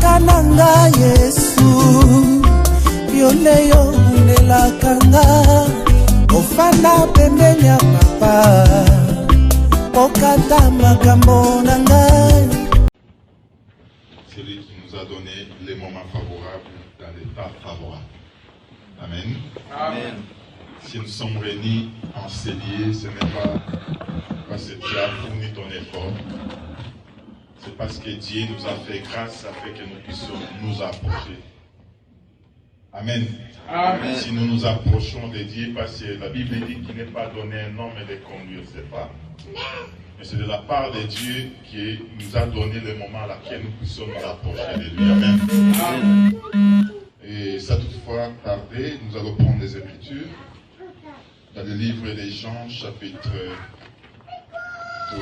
Kananga Yesu Yoleyo Nela Kanga Ofana Pembenya Papa Okata Makambo Nangai. Celui qui nous a donné les moments favorables dans les temps favorables. Amen. Amen. Si nous sommes réunis en ces lieux, ce n'est pas parce que tu as fourni ton effort. C'est parce que Dieu nous a fait grâce afin que nous puissions nous approcher. Amen. Amen. Si nous nous approchons de Dieu, parce que la Bible dit qu'il n'est pas donné un homme de conduire ses pas. Mais c'est de la part de Dieu qui nous a donné le moment à laquelle nous puissions nous approcher de lui. Amen. Amen. Et ça toutefois tardé, nous allons prendre les Écritures dans le livre des Jean, chapitre 12.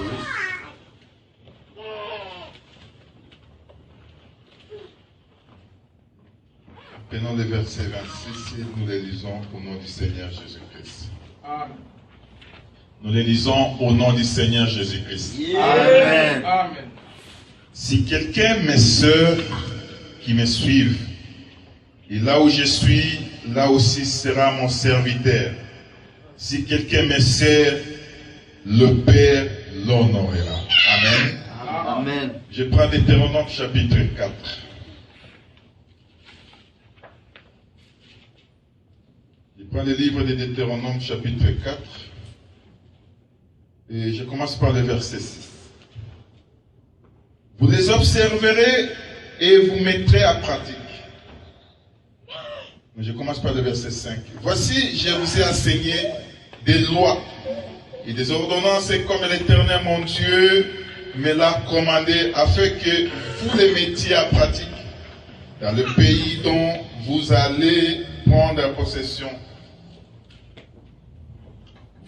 Prenons le verset 26 et nous les lisons au nom du Seigneur Jésus-Christ. Amen. Nous les lisons au nom du Seigneur Jésus-Christ. Amen. Amen. Si quelqu'un, mes sœurs, qui me suivent, et là où je suis, là aussi sera mon serviteur. Si quelqu'un me sert, le Père l'honorera. Amen. Amen. Je prends Deutéronome chapitre 4. Je prends le livre de Deutéronome chapitre 4. Et je commence par le verset 6. Vous les observerez et vous mettrez à pratique. Je commence par le verset 5. Voici, je vous ai enseigné des lois et des ordonnances comme l'Éternel mon Dieu me l'a commandé afin que vous les mettiez à pratique dans le pays dont vous allez prendre possession.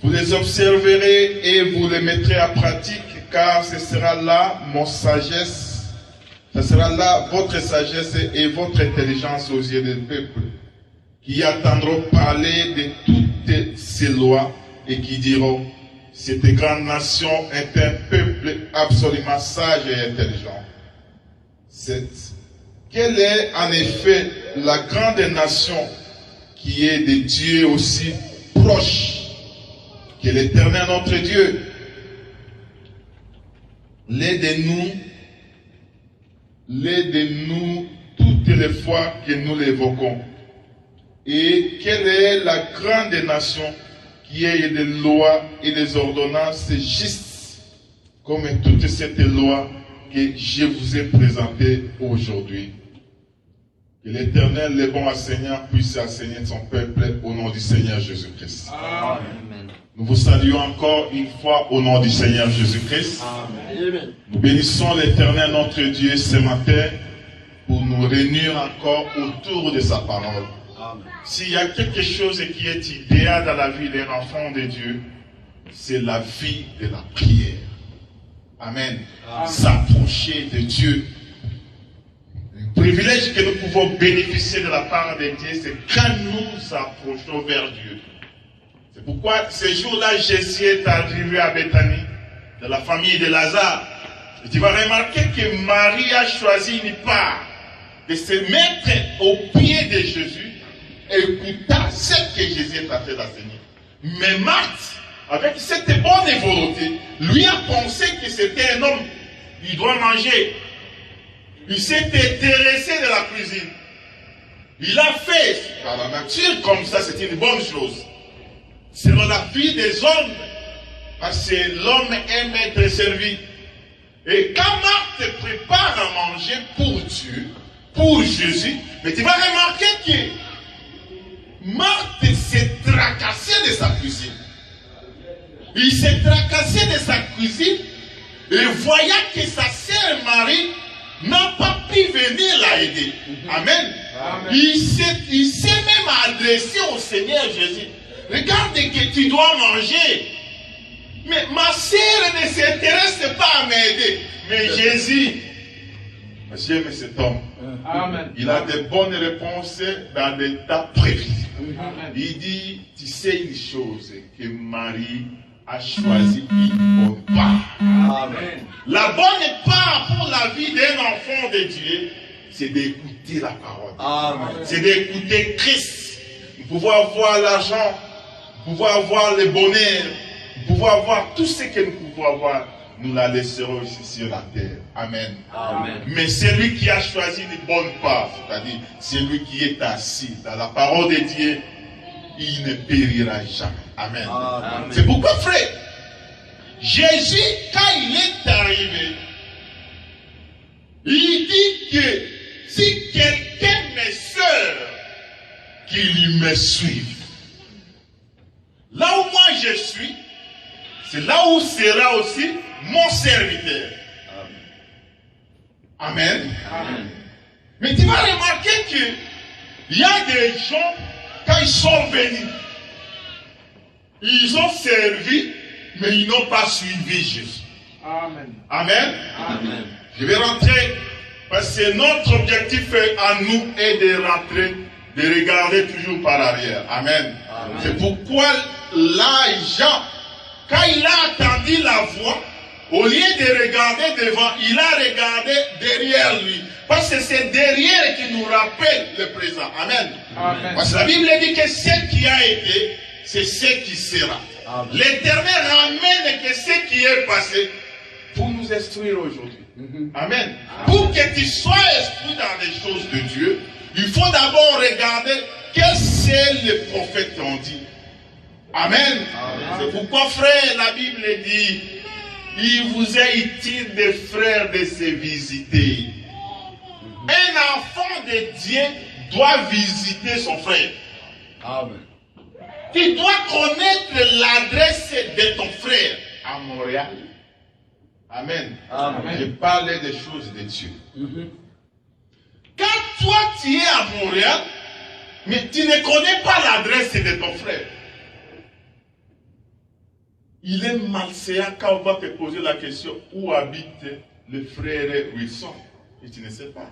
Vous les observerez et vous les mettrez à pratique, car ce sera là mon sagesse, ce sera là votre sagesse et votre intelligence aux yeux des peuples, qui attendront parler de toutes ces lois et qui diront, cette grande nation est un peuple absolument sage et intelligent. 7. Quelle est en effet la grande nation qui est de Dieu aussi proche que l'Éternel notre Dieu? L'aide-nous toutes les fois que nous l'évoquons. Et quelle est la grande nation qui ait des lois et des ordonnances justes, comme toutes ces lois que je vous ai présentées aujourd'hui. Que l'Éternel, le bon enseignant, puisse enseigner son peuple au nom du Seigneur Jésus-Christ. Amen. Nous vous saluons encore une fois au nom du Seigneur Jésus-Christ. Amen. Nous bénissons l'Éternel notre Dieu ce matin pour nous réunir encore autour de sa parole. S'il y a quelque chose qui est idéal dans la vie d'un enfant de Dieu, c'est la vie de la prière. Amen. S'approcher de Dieu. Le privilège que nous pouvons bénéficier de la part de Dieu, c'est quand nous approchons vers Dieu. C'est pourquoi ce jour-là, Jésus est arrivé à Bethanie, de la famille de Lazare. Et tu vas remarquer que Marie a choisi une part de se mettre au pied de Jésus et écouter ce que Jésus est en train d'enseigner. Mais Marthe, avec cette bonne volonté, lui a pensé que c'était un homme. Il doit manger. Il s'est intéressé de la cuisine. Il a fait dans la nature comme ça, c'est une bonne chose. Selon la vie des hommes, parce que l'homme aime être servi. Et quand Marthe prépare à manger pour Dieu, pour Jésus, mais tu vas remarquer que Marthe s'est tracassée de sa cuisine. Il s'est tracassé de sa cuisine et voyant que sa sœur Marie n'a pas pu venir l'aider. Amen. Amen. Il s'est même adressé au Seigneur Jésus. Regarde que tu dois manger. Mais ma sœur ne s'intéresse pas à m'aider. Mais Jésus, j'aime cet homme. Amen. Il a de bonnes réponses dans des tas prévus. Il dit, tu sais une chose, que Marie a choisi une bonne part. Amen. La bonne part pour la vie d'un enfant de Dieu, c'est d'écouter la parole. Amen. C'est d'écouter Christ. Nous pouvons avoir l'argent, nous pouvons avoir le bonheur, nous pouvons avoir tout ce que nous pouvons avoir. Nous la laisserons ici sur la terre. Amen. Amen. Mais celui qui a choisi les bonnes parts, c'est-à-dire celui qui est assis dans la parole de Dieu, il ne périra jamais. Amen. Amen. C'est pourquoi, frère, Jésus, quand il est arrivé, il dit que si quelqu'un me sert, qu'il me suive. Là où moi je suis, c'est là où sera aussi mon serviteur. Amen. Amen. Mais tu vas remarquer qu'il y a des gens, quand ils sont venus, ils ont servi, mais ils n'ont pas suivi Jésus. Amen. Amen. Amen. Je vais rentrer, parce que notre objectif à nous est de rentrer, de regarder toujours par arrière. Amen. Amen. C'est pourquoi là, Jean, quand il a entendu la voix, au lieu de regarder devant, il a regardé derrière lui. Parce que c'est derrière qui nous rappelle le présent. Amen. Amen. Parce que la Bible dit que ce qui a été, c'est ce qui sera. L'Éternel ramène que ce qui est passé pour nous instruire aujourd'hui. Amen. Pour que tu sois instruit dans les choses de Dieu, il faut d'abord regarder qu'est-ce que les prophètes ont dit. Amen. C'est pourquoi, frère, la Bible dit, il vous est utile des frères de se visiter. Un enfant de Dieu doit visiter son frère. Amen. Tu dois connaître l'adresse de ton frère à Montréal. Amen. Amen. Je parlais des choses de Dieu. Quand toi tu es à Montréal, mais tu ne connais pas l'adresse de ton frère, il est malséant quand on va te poser la question où habite le frère Wilson. Et tu ne sais pas.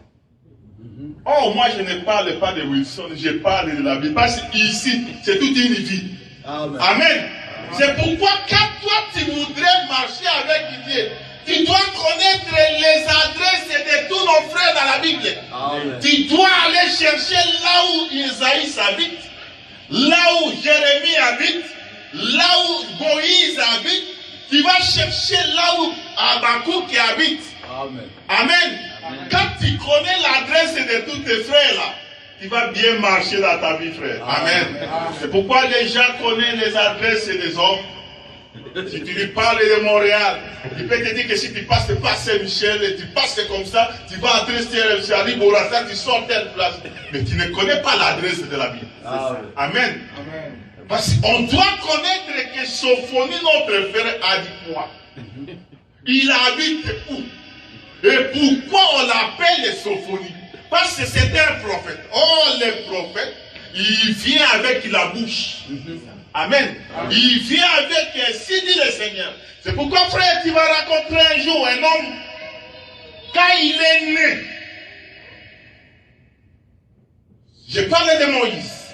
Oh, moi je ne parle pas de Wilson, je parle de la vie. Parce qu'ici, c'est toute une vie. Amen. Amen. C'est pourquoi quand toi tu voudrais marcher avec Dieu, tu dois connaître les adresses de tous nos frères dans la Bible. Amen. Tu dois aller chercher là où Isaïe habite, là où Jérémie habite, là où Moïse habite. Tu vas chercher là où Habakkuk habite. Amen. Amen. Quand tu connais l'adresse de tous tes frères là, tu vas bien marcher dans ta vie, frère. Amen. C'est pourquoi les gens connaissent les adresses des hommes. Si tu lui parles de Montréal, il peut te dire que si tu passes par Saint-Michel et tu passes comme ça, tu vas entrer sur Riborassa, tu sors telle place. Mais tu ne connais pas l'adresse de la Bible. Amen. Parce qu'on doit connaître que Sophonie, notre frère, a dit quoi? Il habite où? Et pourquoi on l'appelle Sophonie? Parce que c'est un prophète. Oh, le prophète, il vient avec la bouche. Amen. Il vient avec ainsi dit le Seigneur. C'est pourquoi, frère, tu vas rencontrer un jour un homme, quand il est né. Je parle de Moïse.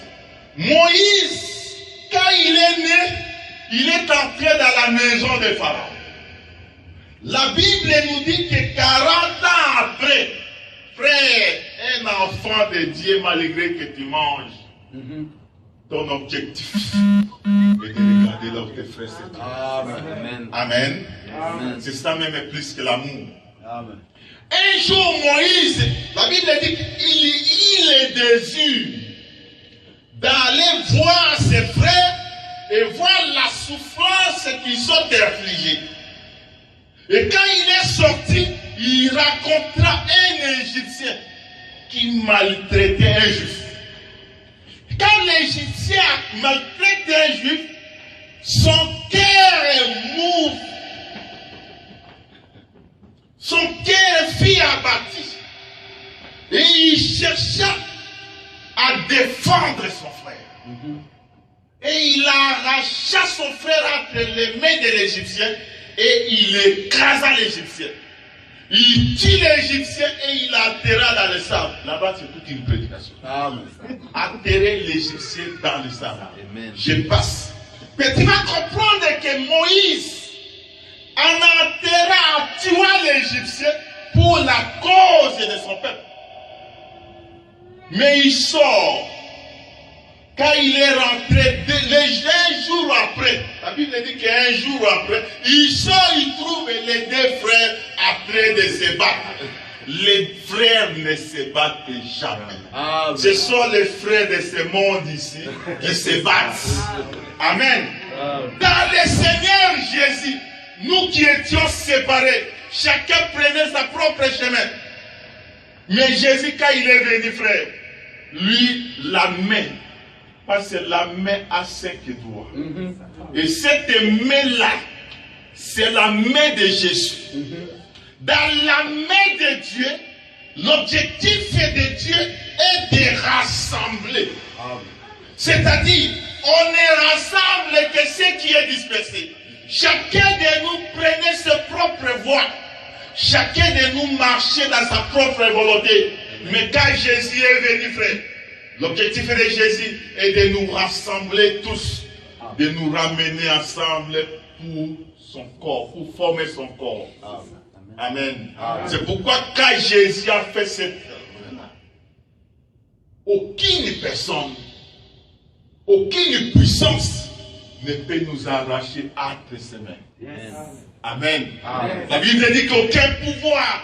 Moïse, quand il est né, il est entré dans la maison de Pharaon. La Bible nous dit que 40 ans après, frère, un enfant de Dieu, malgré que tu manges, ton objectif est de regarder là où tes frères se trouvent. Amen. Amen. Amen. C'est ça même plus que l'amour. Amen. Un jour, Moïse, la Bible dit qu'il est désir d'aller voir ses frères et voir la souffrance qu'ils sont infligés. Et quand il est sorti, il rencontra un Égyptien qui maltraitait un Juif. Quand l'Égyptien maltraitait un Juif, son cœur émouve. Son cœur fut abattu. Et il chercha à défendre son frère. Et il arracha son frère entre les mains de l'Égyptien et il écrasa l'Égyptien. Il tue l'Égyptien et il l'enterra dans le sable. Là-bas, c'est toute une prédication. Amen. Enterrer l'Égyptien dans le sable. Amen. Je passe. Mais tu vas comprendre que Moïse, en enterrant, en tuant l'Égyptien pour la cause de son peuple. Mais il sort. Quand il est rentré, un jour après, la Bible dit qu'un jour après, il sort, il trouve les deux frères en train de se battre. Les frères ne se battent jamais. Ce sont les frères de ce monde ici qui se battent. Amen. Dans le Seigneur Jésus, nous qui étions séparés, chacun prenait sa propre chemin. Mais Jésus, quand il est venu, frère, lui, la main, parce que la main a 5 doigts. Et cette main-là, c'est la main de Jésus. Dans la main de Dieu, l'objectif de Dieu est de rassembler. C'est-à-dire, on ne rassemble que ce qui est dispersé. Chacun de nous prenait sa propre voie. Chacun de nous marchait dans sa propre volonté. Mais quand Jésus est venu, frère, l'objectif de Jésus est de nous rassembler tous, de nous ramener ensemble pour son corps, pour former son corps. Amen. C'est pourquoi quand Jésus a fait cette œuvre-là, aucune personne, aucune puissance ne peut nous arracher entre ses mains. Amen. La Bible dit qu'aucun pouvoir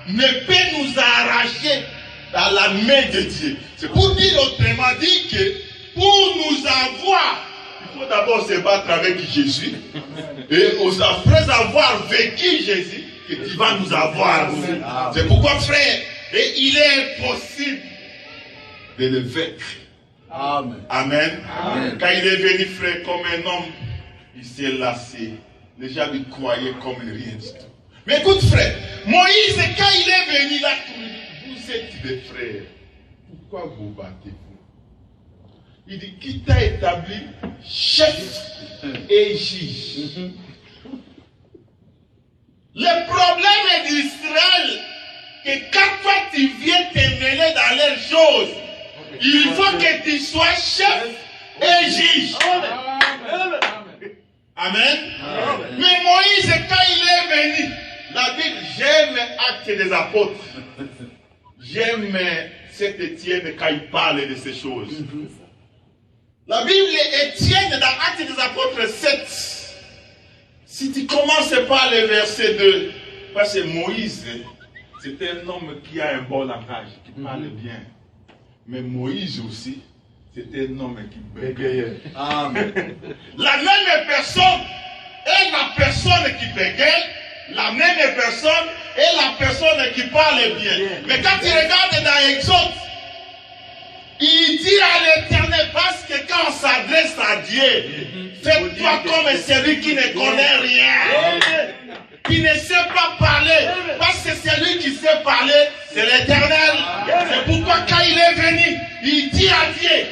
ne peut nous arracher dans la main de Dieu. C'est pour dire autrement dit que pour nous avoir, il faut d'abord se battre avec Jésus. Et après avoir vécu Jésus, que tu vas nous avoir. C'est pourquoi, frère, et il est impossible de le vaincre. Amen. Amen. Quand il est venu, frère, comme un homme, il s'est lassé. Les gens lui croyaient comme rien du tout. Mais écoute, frère, Moïse, quand il est venu là, vous êtes des frères. Pourquoi vous battez-vous? Il dit, qui t'a établi chef et juge? Le problème d'Israël, que quand toi tu viens te mêler dans leurs choses, il faut que tu sois chef et juge. Amen. Mais Moïse, quand il est venu, la Bible, j'aime Actes des Apôtres. J'aime cet Étienne quand il parle de ces choses. La Bible, Étienne, dans Actes des Apôtres 7, si tu commences par le verset 2, parce que Moïse, c'est un homme qui a un bon langage, qui parle bien. Mais Moïse aussi, c'est un homme qui bégayait. Amen. La même personne est la personne qui bégaye, la même personne est la personne qui parle bien. Mais quand tu regardes dans Exode, il dit à l'Éternel, parce que quand on s'adresse à Dieu, fais-toi comme celui qui ne connaît rien, qui ne sait pas parler, parce que celui qui sait parler, c'est l'Éternel. C'est pourquoi quand il est venu, il dit à Dieu,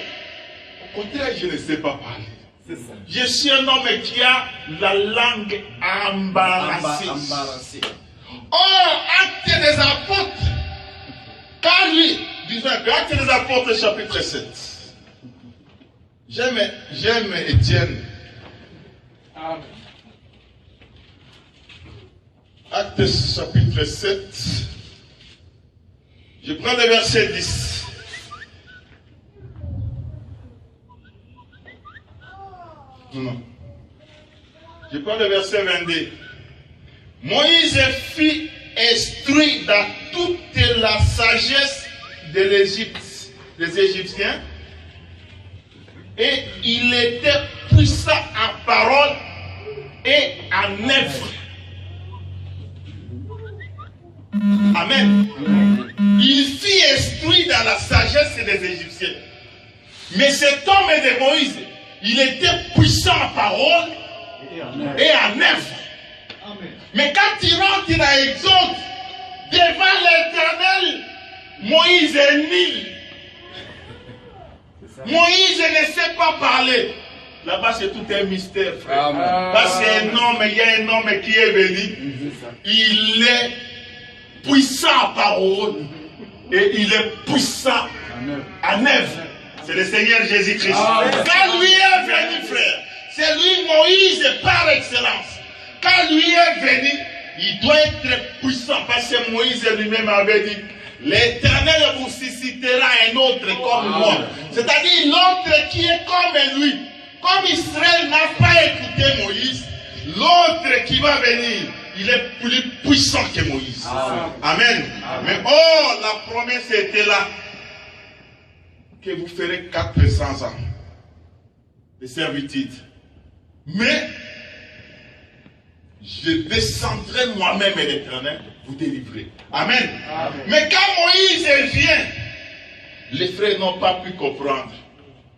au contraire, je ne sais pas parler. Je suis un homme qui a la langue embarrassée. Or, Actes des Apôtres, quand lui, disons que Actes des Apôtres, chapitre 7. J'aime Étienne. Amen. Actes chapitre 7. Je prends le verset 10. Non. Je prends le verset 22. Moïse fut instruit dans toute la sagesse de l'Égypte, des Égyptiens, et il était puissant en parole et en œuvre. Amen. Il fut instruit dans la sagesse des Égyptiens. Mais cet homme de Moïse, il était puissant en parole et en œuvre. Mais quand il rentre dans Exode, devant l'Éternel, Moïse est nul. Moïse ne sait pas parler. Là-bas, c'est tout un mystère, frère. Parce qu'il y a un homme qui est venu. Il est puissant en parole et il est puissant en œuvre. C'est le Seigneur Jésus-Christ. Quand lui est venu, frère, c'est lui Moïse par excellence. Quand lui est venu, il doit être puissant parce que Moïse lui-même avait dit, l'Éternel vous suscitera un autre comme moi. C'est-à-dire l'autre qui est comme lui. Comme Israël n'a pas écouté Moïse, l'autre qui va venir, il est plus puissant que Moïse. Amen. Mais la promesse était là. Que vous ferez 400 ans de servitude. Mais je descendrai moi-même et l'Éternel vous délivrer. Amen. Mais quand Moïse vient, les frères n'ont pas pu comprendre.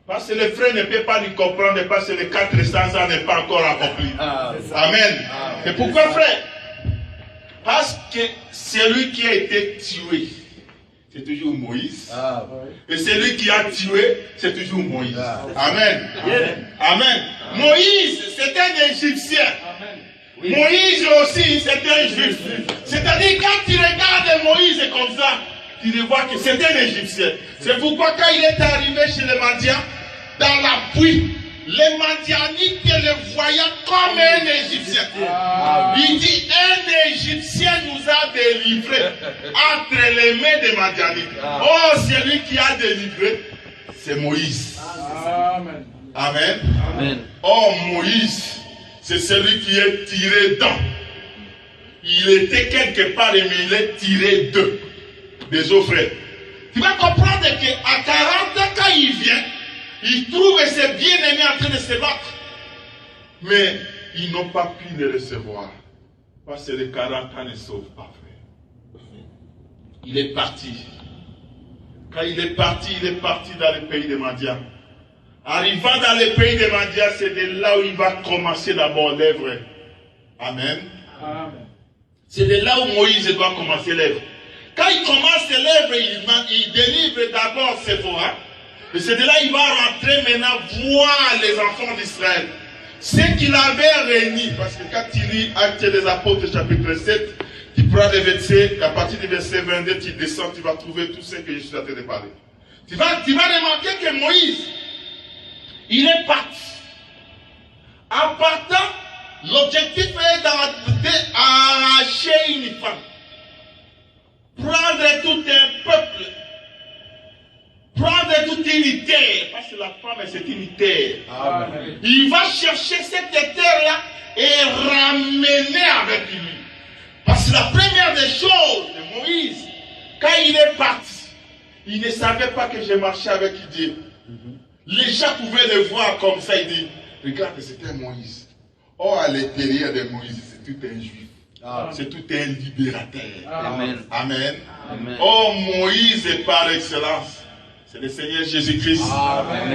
Parce que les frères ne peuvent pas lui comprendre parce que les 400 ans n'est pas encore accompli. Amen. Et pourquoi, frère? Parce que celui qui a été tué, c'est toujours Moïse. Et celui qui a tué, c'est toujours Moïse. Amen. Amen. Moïse, c'est un Égyptien. Moïse aussi, c'est un Juif. C'est-à-dire, quand tu regardes Moïse comme ça, tu vois que c'est un Égyptien. C'est pourquoi quand il est arrivé chez les mendiants, dans la pluie, les Madianites le voyaient comme un Égyptien. Il dit, un Égyptien nous a délivrés entre les mains des Madianites. Oh, celui qui a délivré, c'est Moïse. Amen. Amen. Oh, Moïse, c'est celui qui est tiré d'un. Il était quelque part et il est tiré d'eux. Des autres frères. Tu vas comprendre qu'à 40 ans, quand il vient, il trouve ses bien-aimés en train de se battre. Mais ils n'ont pas pu le recevoir. Parce que les 40 ans ne sauvent pas, frère. Il est parti. Quand il est parti dans le pays des Madians. Arrivant dans le pays des Madians, c'est de là où il va commencer d'abord l'œuvre. Amen. C'est de là où Moïse doit commencer l'œuvre. Quand il commence l'œuvre, il délivre d'abord Séphora. Et c'est de là qu'il va rentrer maintenant voir les enfants d'Israël. Ce qu'il avait réuni, parce que quand tu lis Actes des Apôtres chapitre 7, tu prends les versets, à partir du verset 22, tu descends, tu vas trouver tout ce que je suis en train de parler. Tu vas remarquer que Moïse, il est parti. En partant, l'objectif est d'arracher une femme. Prendre tout un peuple. Prendre toute une terre. Parce que la femme, c'est une terre. Amen. Il va chercher cette terre-là et ramener avec lui. Parce que la première des choses de Moïse, quand il est parti, il ne savait pas que je marchais avec Dieu. Les gens pouvaient le voir comme ça. Il dit, regarde, c'était Moïse. Oh, à l'intérieur de Moïse, c'est tout un juif. C'est tout un libérateur. Amen. Amen. Amen. Oh, Moïse est par excellence. C'est le Seigneur Jésus-Christ.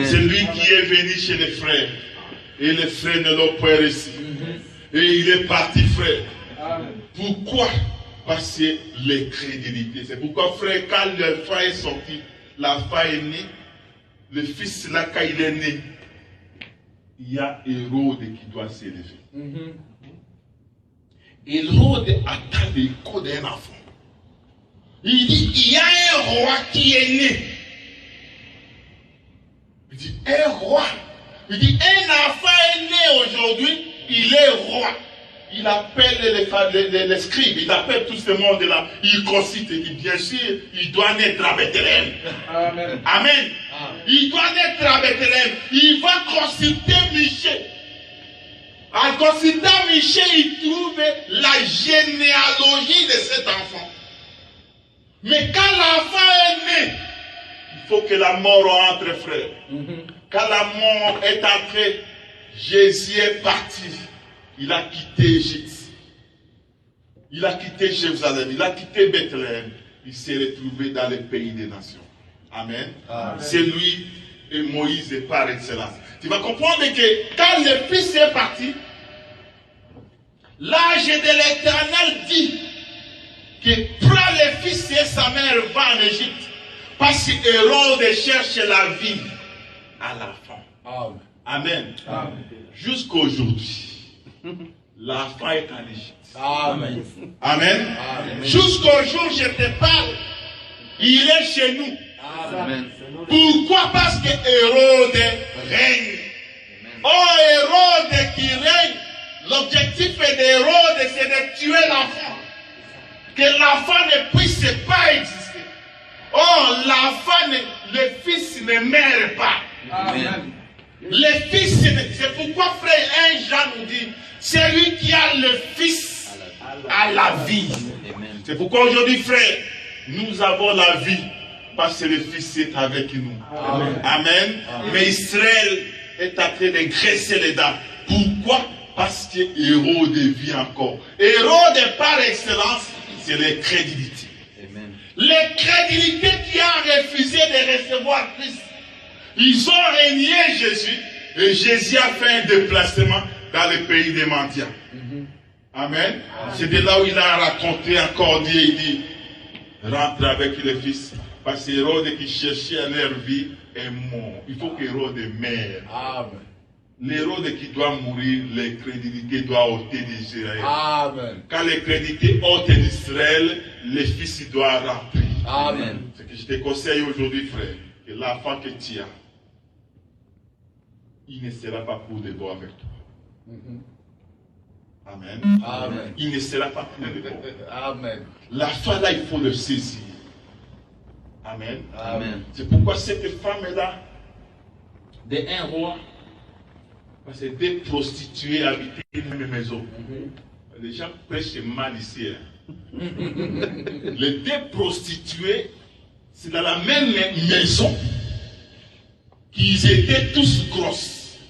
C'est lui qui est venu chez les frères. Et les frères ne l'ont pas reçu. Et il est parti, frère. Amen. Pourquoi? Parce que l'incrédulité. C'est pourquoi, frère, quand l'enfant est sorti, l'enfant est né, le fils là, quand il est né, il y a Hérode qui doit s'élever. Hérode attend l'écho d'un enfant. Il dit, il y a un roi qui est né. Il dit, un roi. Il dit, un enfant est né aujourd'hui, il est roi. Il appelle les scribes, il appelle tout ce monde-là. Il concite, il dit, bien sûr, il doit naître à Bethléem. Amen. Amen. Il doit naître à Bethléem. Il va consulter Michée. En consultant Michée, il trouve la généalogie de cet enfant. Mais quand l'enfant est né, il faut que la mort entre, frère. Quand la mort est entrée, Jésus est parti. Il a quitté Égypte. Il a quitté Jérusalem. Il a quitté Bethléem. Il s'est retrouvé dans le pays des nations. Amen. C'est lui et Moïse est par excellence. Tu vas comprendre que quand le fils est parti, l'ange de l'Éternel dit que prends le fils et sa mère va en Égypte. Parce que Hérode cherche la vie à l'enfant. Amen. Amen. Jusqu'à aujourd'hui. L'enfant est en Égypte. Amen. Amen. Amen. Jusqu'au jour où je te parle, il est chez nous. Amen. Pourquoi? Parce que Hérode règne. Oh, Hérode qui règne, l'objectif d'Hérode, c'est de tuer l'enfant. Que l'enfant ne puisse pas exister. l'enfant, le fils ne meurt pas. Amen. Le fils, c'est pourquoi frère 1 Jean nous dit, c'est lui qui a le fils à la vie. Amen. C'est pourquoi aujourd'hui frère, nous avons la vie, parce que le fils est avec nous. Amen. Amen. Mais Israël est en train de graisser les dents. Pourquoi? Parce que Hérode vit encore. Hérode par excellence, c'est les crédulité. Amen. Les crédulités qui ont refusé de recevoir Christ. Ils ont renié Jésus et Jésus a fait un déplacement dans le pays des mendiants. Amen. C'est de là où il a raconté encore, il dit, rentre avec le fils. Parce que Hérode qui cherchait à leur vie est mort. Il faut qu'Hérode meure. Amen. L'Hérode qui doit mourir, les crédulités doivent ôter d'Israël. Amen. Quand les crédulités ôtent d'Israël, le fils doit rentrer. Amen. Ce que je te conseille aujourd'hui, frère, que l'enfant que tu as, il ne sera pas pour de bon avec toi. Amen. Amen. Il ne sera pas pour de bon. Amen. La foi là, il faut le saisir. Amen. Amen. C'est pourquoi cette femme-là, de un roi, parce que des prostituées habitaient dans la même maison. Les gens prêchent mal ici. Les deux prostituées, c'est dans la même maison qu'ils étaient tous grosses.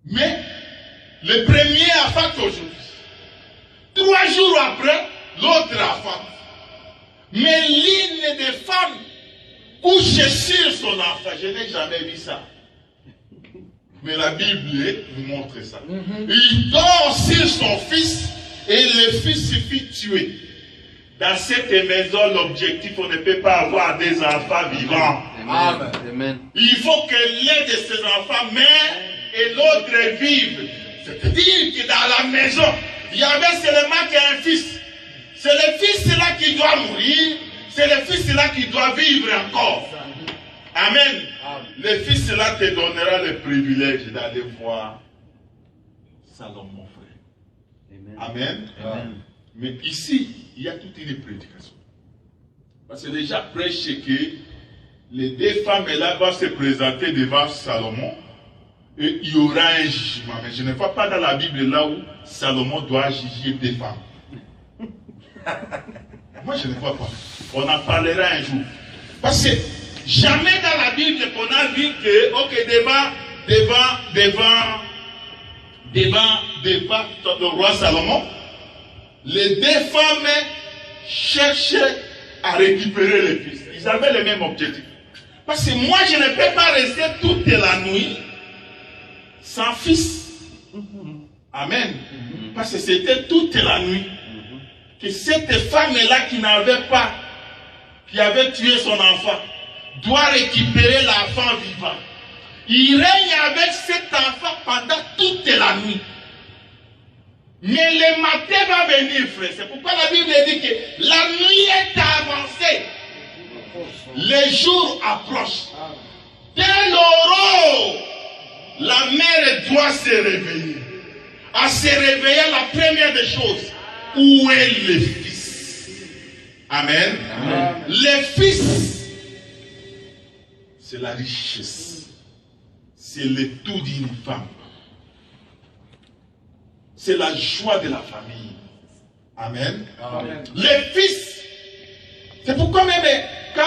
Mais le premier a fait aujourd'hui. 3 jours après, l'autre a fait. Mais l'une des femmes couche sur son enfant. Je n'ai jamais vu ça. Mais la Bible nous montre ça. Il dort sur son fils et le fils se fait tuer. Dans cette maison, l'objectif, on ne peut pas avoir des enfants vivants. Amen. Amen. Il faut que l'un de ces enfants meure et l'autre vive. C'est-à-dire que dans la maison, il y avait seulement qu'un fils. C'est le fils là qui doit mourir. C'est le fils là qui doit vivre encore. Amen. Le fils là te donnera le privilège d'aller voir Salomon, frère. Amen. Amen. Mais ici, il y a toute une prédication. Parce que déjà prêche que les deux femmes là vont se présenter devant Salomon et il y aura un jugement. Mais je ne vois pas dans la Bible là où Salomon doit juger des femmes. Moi je ne vois pas. On en parlera un jour. Parce que jamais dans la Bible qu'on a vu que, ok, devant le roi Salomon, les deux femmes cherchaient à récupérer le fils. Ils avaient le même objectif. Parce que moi, je ne peux pas rester toute la nuit sans fils. Amen. Parce que c'était toute la nuit que cette femme-là qui n'avait pas, qui avait tué son enfant, doit récupérer l'enfant vivant. Il règne avec cet enfant pendant toute la nuit. Mais le matin va venir, frère. C'est pourquoi la Bible dit que la nuit est avancée. Les jours approchent. Dès l'aurore, la mère doit se réveiller. À se réveiller, la première des choses, où est le fils? Amen. Amen. Le fils, c'est la richesse. C'est le tout d'une femme. C'est la joie de la famille. Amen. Amen. Le fils, c'est pourquoi même quand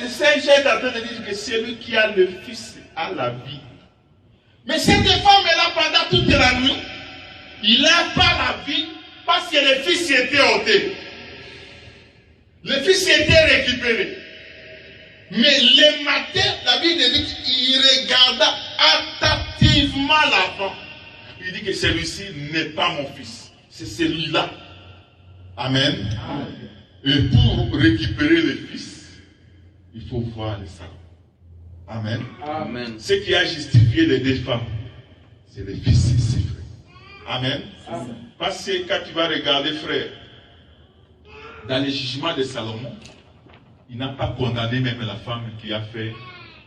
Saint Jean est en train de dire que c'est lui qui a le fils a la vie. Mais cette femme est là pendant toute la nuit. Il n'a pas la vie parce que le fils était ôté. Le fils était récupéré. Mais le matin, la Bible dit qu'il regarda attentivement l'enfant. Il dit que celui-ci n'est pas mon fils. C'est celui-là. Amen. Amen. Et pour récupérer le fils, il faut voir le sang. Amen. Amen. Ce qui a justifié les deux femmes, c'est le fils ici, frère. Amen. Amen. Parce que quand tu vas regarder, frère, dans le jugement de Salomon, il n'a pas condamné même la femme qui a fait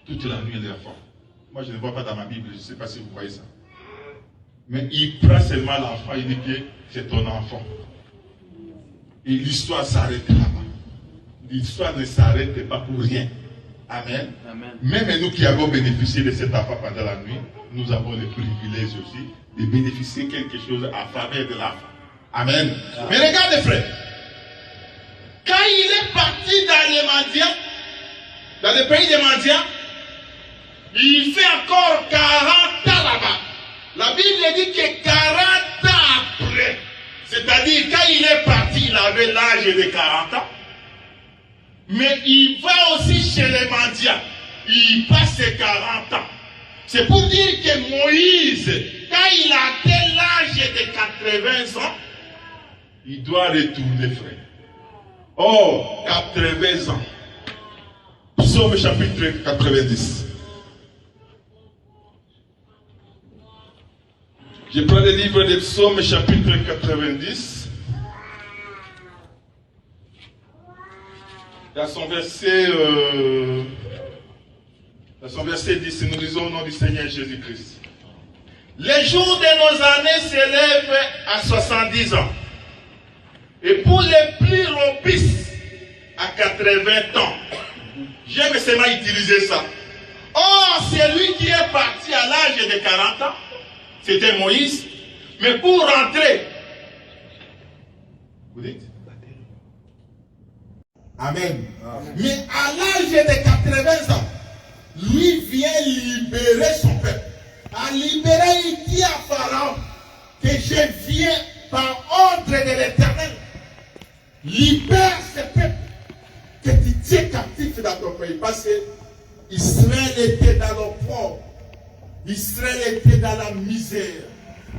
toute la nuit l'enfant. Moi, je ne vois pas dans ma Bible, je ne sais pas si vous voyez ça. Mais il prend seulement l'enfant, il dit que c'est ton enfant. Et l'histoire s'arrête là-bas. l'histoire ne s'arrête pas pour rien. Amen. Amen. Même nous qui avons bénéficié de cet enfant pendant la nuit, nous avons le privilège aussi de bénéficier de quelque chose à faveur de l'enfant. Amen. Mais regardez, frère, quand il est parti dans les mendiants, dans le pays des mendiants, il fait encore 40 ans là-bas. La Bible dit que 40 ans après, c'est-à-dire quand il est parti, il avait l'âge de 40 ans. Mais il va aussi chez les mendiants. Il passe ses 40 ans. C'est pour dire que Moïse, quand il a atteint l'âge de 80 ans, il doit retourner, frère. Oh, 80 ans. Psaume chapitre 90. Je prends le livre de Psaume chapitre 90. Dans son verset 10, nous lisons au nom du Seigneur Jésus-Christ. Les jours de nos années s'élèvent à 70 ans. Et pour les plus robustes, à 80 ans. J'aime seulement utiliser ça. Or, celui qui est parti à l'âge de 40 ans, c'était Moïse. Mais pour rentrer, vous dites? Amen. Amen. Mais à l'âge de 80 ans, lui vient libérer son peuple. À libérer, il dit à Pharaon que je viens par ordre de l'Éternel. Libère ce peuple que tu tiens captif dans ton pays. Parce que Israël était dans l'opprobre. Israël était dans la misère.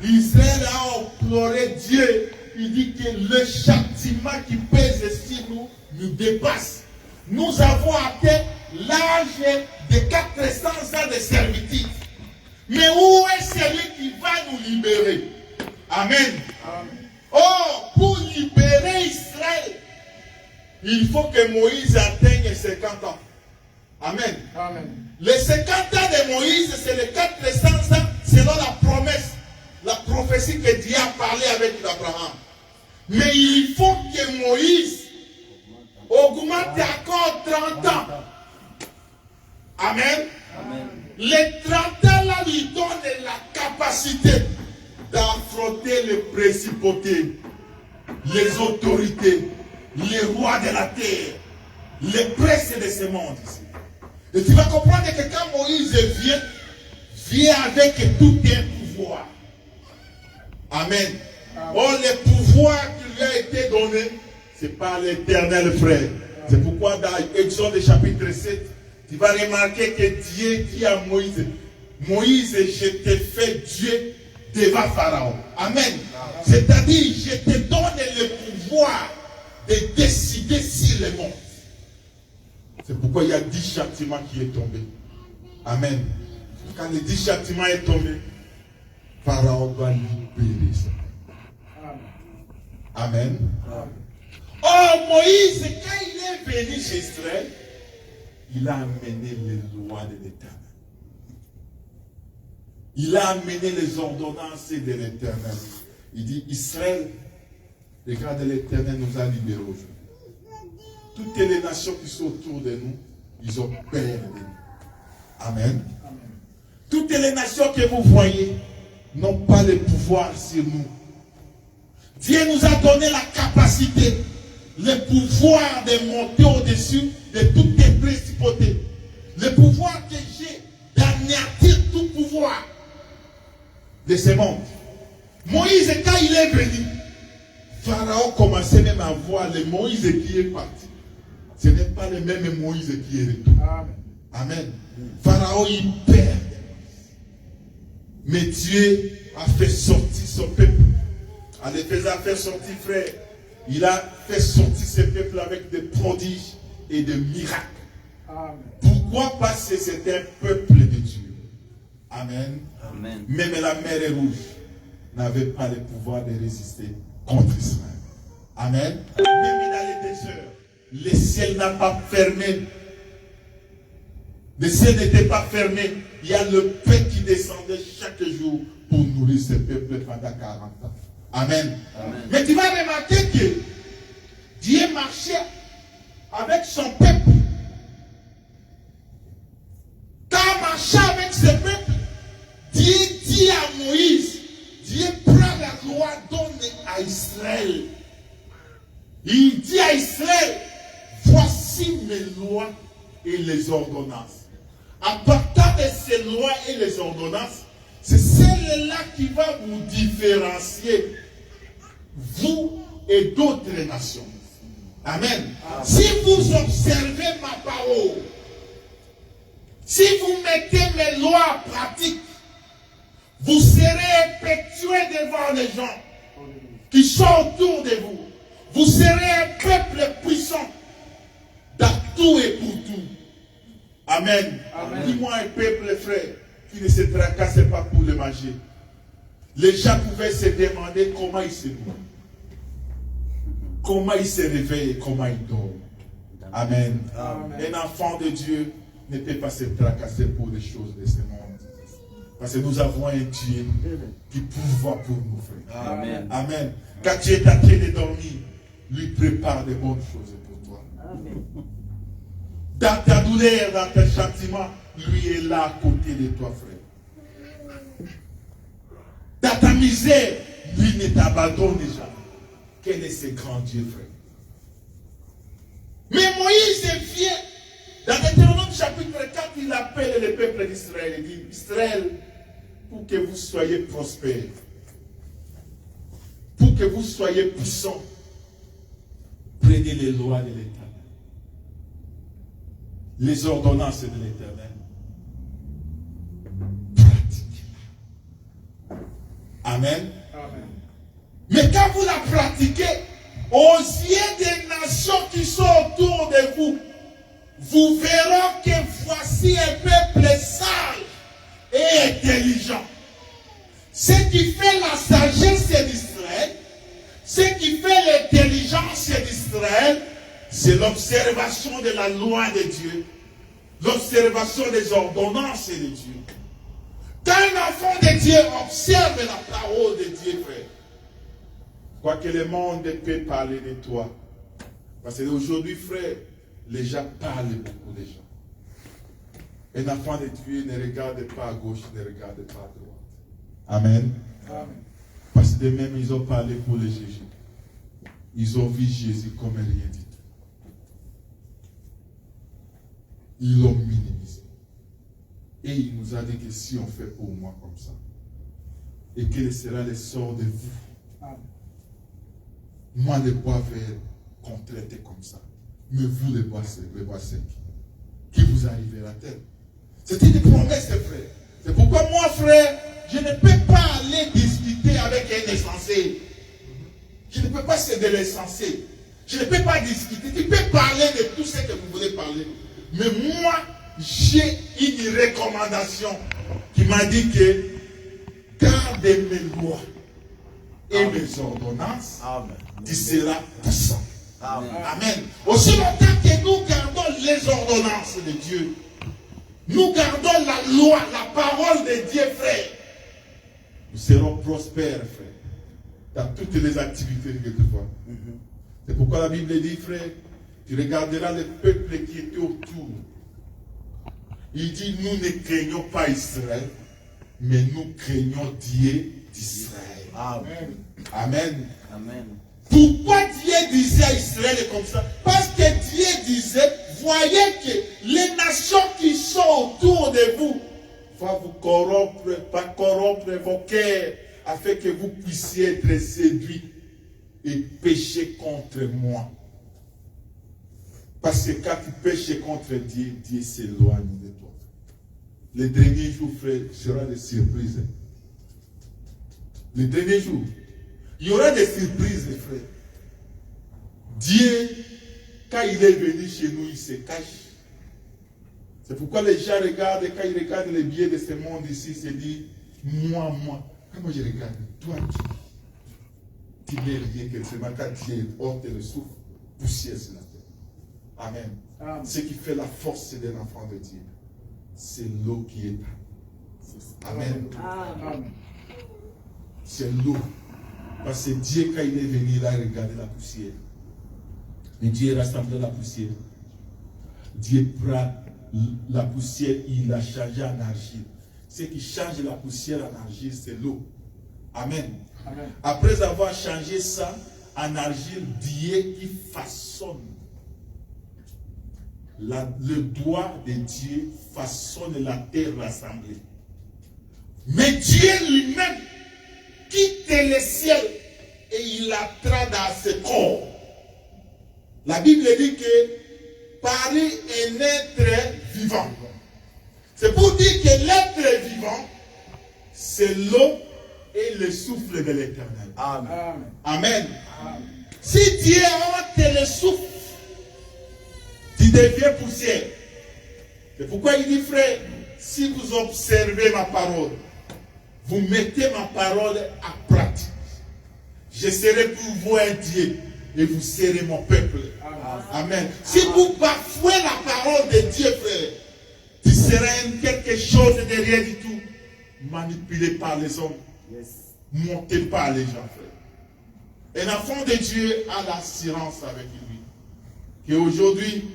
Israël a imploré Dieu. Il dit que le châtiment qui pèse sur nous nous dépasse. Nous avons atteint l'âge de 400 ans de servitude. Mais où est celui qui va nous libérer? Amen. Amen. Oh, pour libérer Israël, il faut que Moïse atteigne 50 ans. Amen. Amen. Les 50 ans de Moïse, c'est les 400 ans selon la promesse, la prophétie que Dieu a parlé avec Abraham. Mais il faut que Moïse augmente encore 30 ans. Amen. Amen. Les 30 ans là lui donnent la capacité d'affronter les principautés, les autorités, les rois de la terre, les princes de ce monde ici. Et tu vas comprendre que quand Moïse vient avec tout un pouvoir. Amen. Oh, le pouvoir qui lui a été donné, c'est par l'Éternel, frère. C'est pourquoi dans Exode chapitre 7, tu vas remarquer que Dieu dit à Moïse, Moïse, je te fais Dieu devant Pharaon. Amen. C'est-à-dire, je te donne le pouvoir de décider sur le monde. C'est pourquoi il y a 10 châtiments qui est tombé. Amen. Quand le 10 châtiments est tombé, Pharaon doit libérer ça. Amen. Oh, Moïse, quand il est venu chez Israël, il a amené les lois de l'Éternel. Il a amené les ordonnances de l'Éternel. Il dit, Israël, regarde, l'Éternel nous a libérés aujourd'hui. Toutes les nations qui sont autour de nous, ils ont peur de nous. Amen. Toutes les nations que vous voyez n'ont pas le pouvoir sur nous. Dieu nous a donné la capacité, le pouvoir de monter au-dessus de toutes les principautés. Le pouvoir que j'ai d'anéantir tout pouvoir de ce monde. Moïse, quand il est venu, Pharaon commençait même à voir le Moïse qui est parti. Ce n'est pas le même Moïse qui est retourné. Amen. Amen. Pharaon, il perd. Mais Dieu a fait sortir son peuple. En les faisant faire sortir, frère, il a fait sortir ce peuple avec des prodiges et des miracles. Amen. Pourquoi? Parce que c'est un peuple de Dieu. Amen. Amen. Même la mer Rouge n'avait pas le pouvoir de résister contre Israël. Amen. Même dans les désert, le ciel n'a pas fermé. Le ciel n'était pas fermé. Il y a le pain qui descendait chaque jour pour nourrir ce peuple pendant 40 ans. Amen. Amen. Mais tu vas remarquer que Dieu marchait avec son peuple. Quand marchait avec ce peuple, Dieu dit à Moïse, Dieu prend la loi donnée à Israël. Il dit à Israël, voici mes lois et les ordonnances. À partir de ces lois et les ordonnances, c'est celle-là qui va vous différencier, vous et d'autres nations. Amen. Amen. Si vous observez ma parole, si vous mettez mes lois en pratique, vous serez effectués devant les gens qui sont autour de vous. Vous serez un peuple puissant dans tout et pour tout. Amen. Amen. Dis-moi un peuple, frère, qui ne se tracassait pas pour le manger. Les gens pouvaient se demander comment il se nourrit, comment il se réveille et comment il dort. Amen. Amen. Un enfant de Dieu ne peut pas se tracasser pour les choses de ce monde. Parce que nous avons un Dieu qui pourvoit pour nous, frère. Amen. Amen. Quand tu es en train de dormir, lui prépare de bonnes choses pour toi. Amen. Dans ta douleur, dans tes sentiments, lui est là à côté de toi, frère. Dans ta misère, lui ne t'abandonne jamais. Quel est ce grand Dieu, frère? Mais Moïse vient, dans Deutéronome chapitre 4, il appelle le peuple d'Israël. Il dit, Israël, pour que vous soyez prospères, pour que vous soyez puissants, prenez les lois de l'Éternel, les ordonnances de l'Éternel. Pratiquez-la. Amen. Amen. Mais quand vous la pratiquez, aux yeux des nations qui sont autour de vous, vous verrez que voici un peuple sage et intelligent. Ce qui fait la sagesse d'Israël, ce qui fait l'intelligence d'Israël, c'est l'observation de la loi de Dieu, l'observation des ordonnances de Dieu. Quand un enfant de Dieu observe la parole de Dieu, frère, quoi que le monde peut parler de toi, parce qu'aujourd'hui, frère, les gens parlent beaucoup des gens. Un enfant de Dieu ne regarde pas à gauche, ne regarde pas à droite. Amen. Amen. Parce que même ils ont parlé pour les juger. Ils ont vu Jésus comme rien du tout. Ils l'ont minimisé. Et il nous a dit que si on fait pour moi comme ça, et quel sera le sort de vous? Amen. Moi, le bois vert, qu'on traite comme ça. Mais vous, le bois sec, qui vous arrivera à terre. C'est une promesse, frère. C'est pourquoi moi, frère, je ne peux pas aller discuter avec un insensé. Je ne peux pas céder l'insensé. Je ne peux pas discuter. Tu peux parler de tout ce que vous voulez parler. Mais moi, j'ai une recommandation qui m'a dit que gardez mes lois et mes ordonnances, Amen. Tu seras puissant. Amen. Amen. Aussi longtemps que nous gardons les ordonnances de Dieu, nous gardons la loi, la parole de Dieu, frère, nous serons prospères, frère, dans toutes les activités que tu vois. C'est pourquoi la Bible dit, frère, tu regarderas le peuple qui était autour. Il dit, nous ne craignons pas Israël, mais nous craignons Dieu d'Israël. Amen. Amen. Amen. Pourquoi Dieu disait à Israël comme ça? Parce que Dieu disait, voyez que les nations qui sont autour de vous vont vous corrompre, pas corrompre vos cœurs, afin que vous puissiez être séduits et pécher contre moi. Parce que quand tu péches contre Dieu, Dieu s'éloigne de toi. Les derniers jours, frère, seront des surprises. Les derniers jours, il y aura des surprises, frère. Dieu, quand il est venu chez nous, il se cache. C'est pourquoi les gens regardent, quand ils regardent les biais de ce monde ici, ils se disent, moi. Quand moi je regarde, toi, tu n'es rien que seulement quand Dieu ôte le souffle, poussière sur la terre. Amen. Amen. Ce qui fait la force d'un enfant de Dieu, c'est l'eau qui est là. Amen. Amen. C'est l'eau. Parce que Dieu, quand il est venu, il a regardé la poussière. Mais Dieu rassemble la poussière. Dieu prend la poussière, il l'a changé en argile. Ce qui change la poussière en argile, c'est l'eau. Amen. Amen. Après avoir changé ça en argile, Dieu qui façonne. Le doigt de Dieu façonne la terre rassemblée. Mais Dieu lui-même quitte le ciel et il l'attrape dans ce corps. La Bible dit que Paris est un être vivant. C'est pour dire que l'être vivant, c'est l'eau et le souffle de l'Éternel. Amen. Amen. Amen. Si Dieu ôte le souffle, tu deviens poussière. C'est pourquoi il dit, frère, si vous observez ma parole, vous mettez ma parole à pratique, je serai pour vous un Dieu et vous serez mon peuple. Amen. Si vous bafouez la parole de Dieu, frère, tu seras quelque chose de rien du tout. Manipulé par les hommes. Monté par les gens, frère. Un enfant de Dieu a l'assurance avec lui. Qu'aujourd'hui,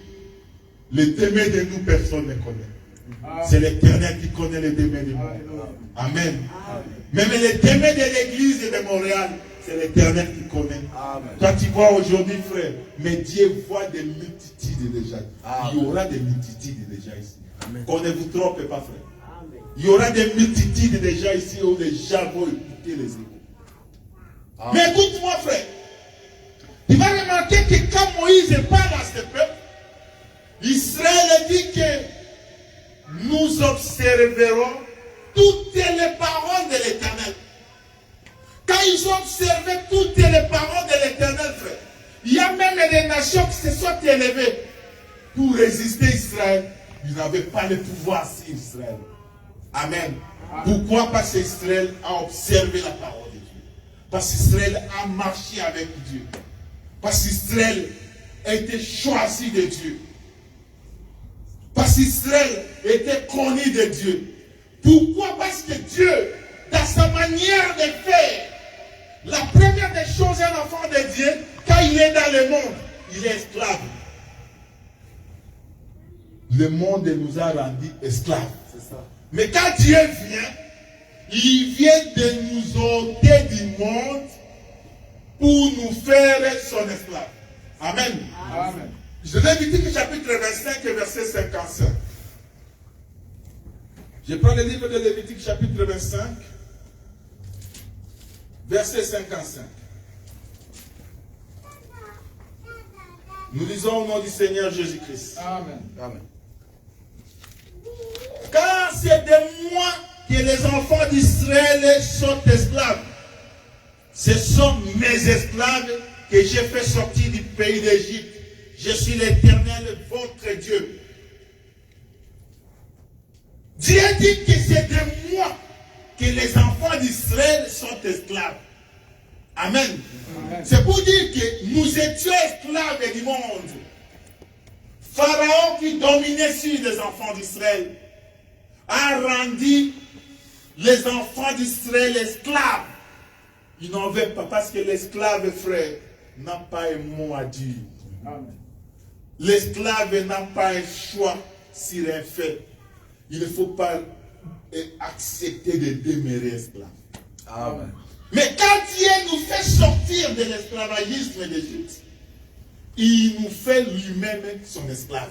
le demain de nous, personne ne connaît. C'est l'Éternel qui connaît le demain de nous. Amen. Même le demain de l'église de Montréal, c'est l'Éternel qui connaît. Amen. Toi, tu vois aujourd'hui, frère, mais Dieu voit des multitudes déjà. Amen. Il y aura des multitudes déjà ici. Qu'on ne vous trompe pas, frère. Amen. Il y aura des multitudes déjà ici où les gens vont écouter les échos. Mais écoute-moi, frère. Tu vas remarquer que quand Moïse parle à ce peuple, Israël dit que nous observerons toutes les paroles de l'Éternel. Quand ils ont observé toutes les paroles de l'Éternel, frère, il y a même des nations qui se sont élevées pour résister à Israël. Ils n'avaient pas le pouvoir sur Israël. Amen. Pourquoi? Parce qu'Israël a observé la parole de Dieu. Parce qu'Israël a marché avec Dieu. Parce qu'Israël a été choisi de Dieu. Parce qu'Israël était connu de Dieu. Pourquoi? Parce que Dieu, dans sa manière de faire, la première des choses, un enfant de Dieu, quand il est dans le monde, il est esclave. Le monde nous a rendus esclaves. C'est ça. Mais quand Dieu vient, il vient de nous ôter du monde pour nous faire son esclave. Amen. Amen. Je Lévitique chapitre 25, verset 55. Je prends le livre de Lévitique chapitre 25, verset 55. Nous lisons au nom du Seigneur Jésus-Christ. Amen. Amen. Car c'est de moi que les enfants d'Israël sont esclaves. Ce sont mes esclaves que j'ai fait sortir du pays d'Égypte. Je suis l'Éternel, votre Dieu. Dieu dit que c'est de moi que les enfants d'Israël sont esclaves. Amen. Amen. C'est pour dire que nous étions esclaves du monde. Pharaon qui dominait sur les enfants d'Israël a rendu les enfants d'Israël esclaves. Ils n'en veulent pas parce que l'esclave, frère, n'a pas un mot à dire. L'esclave n'a pas un choix sur un fait. Il ne faut pas accepter de demeurer esclave. Amen. Mais quand Dieu nous fait sortir de l'esclavagisme d'Égypte, il nous fait lui-même son esclave.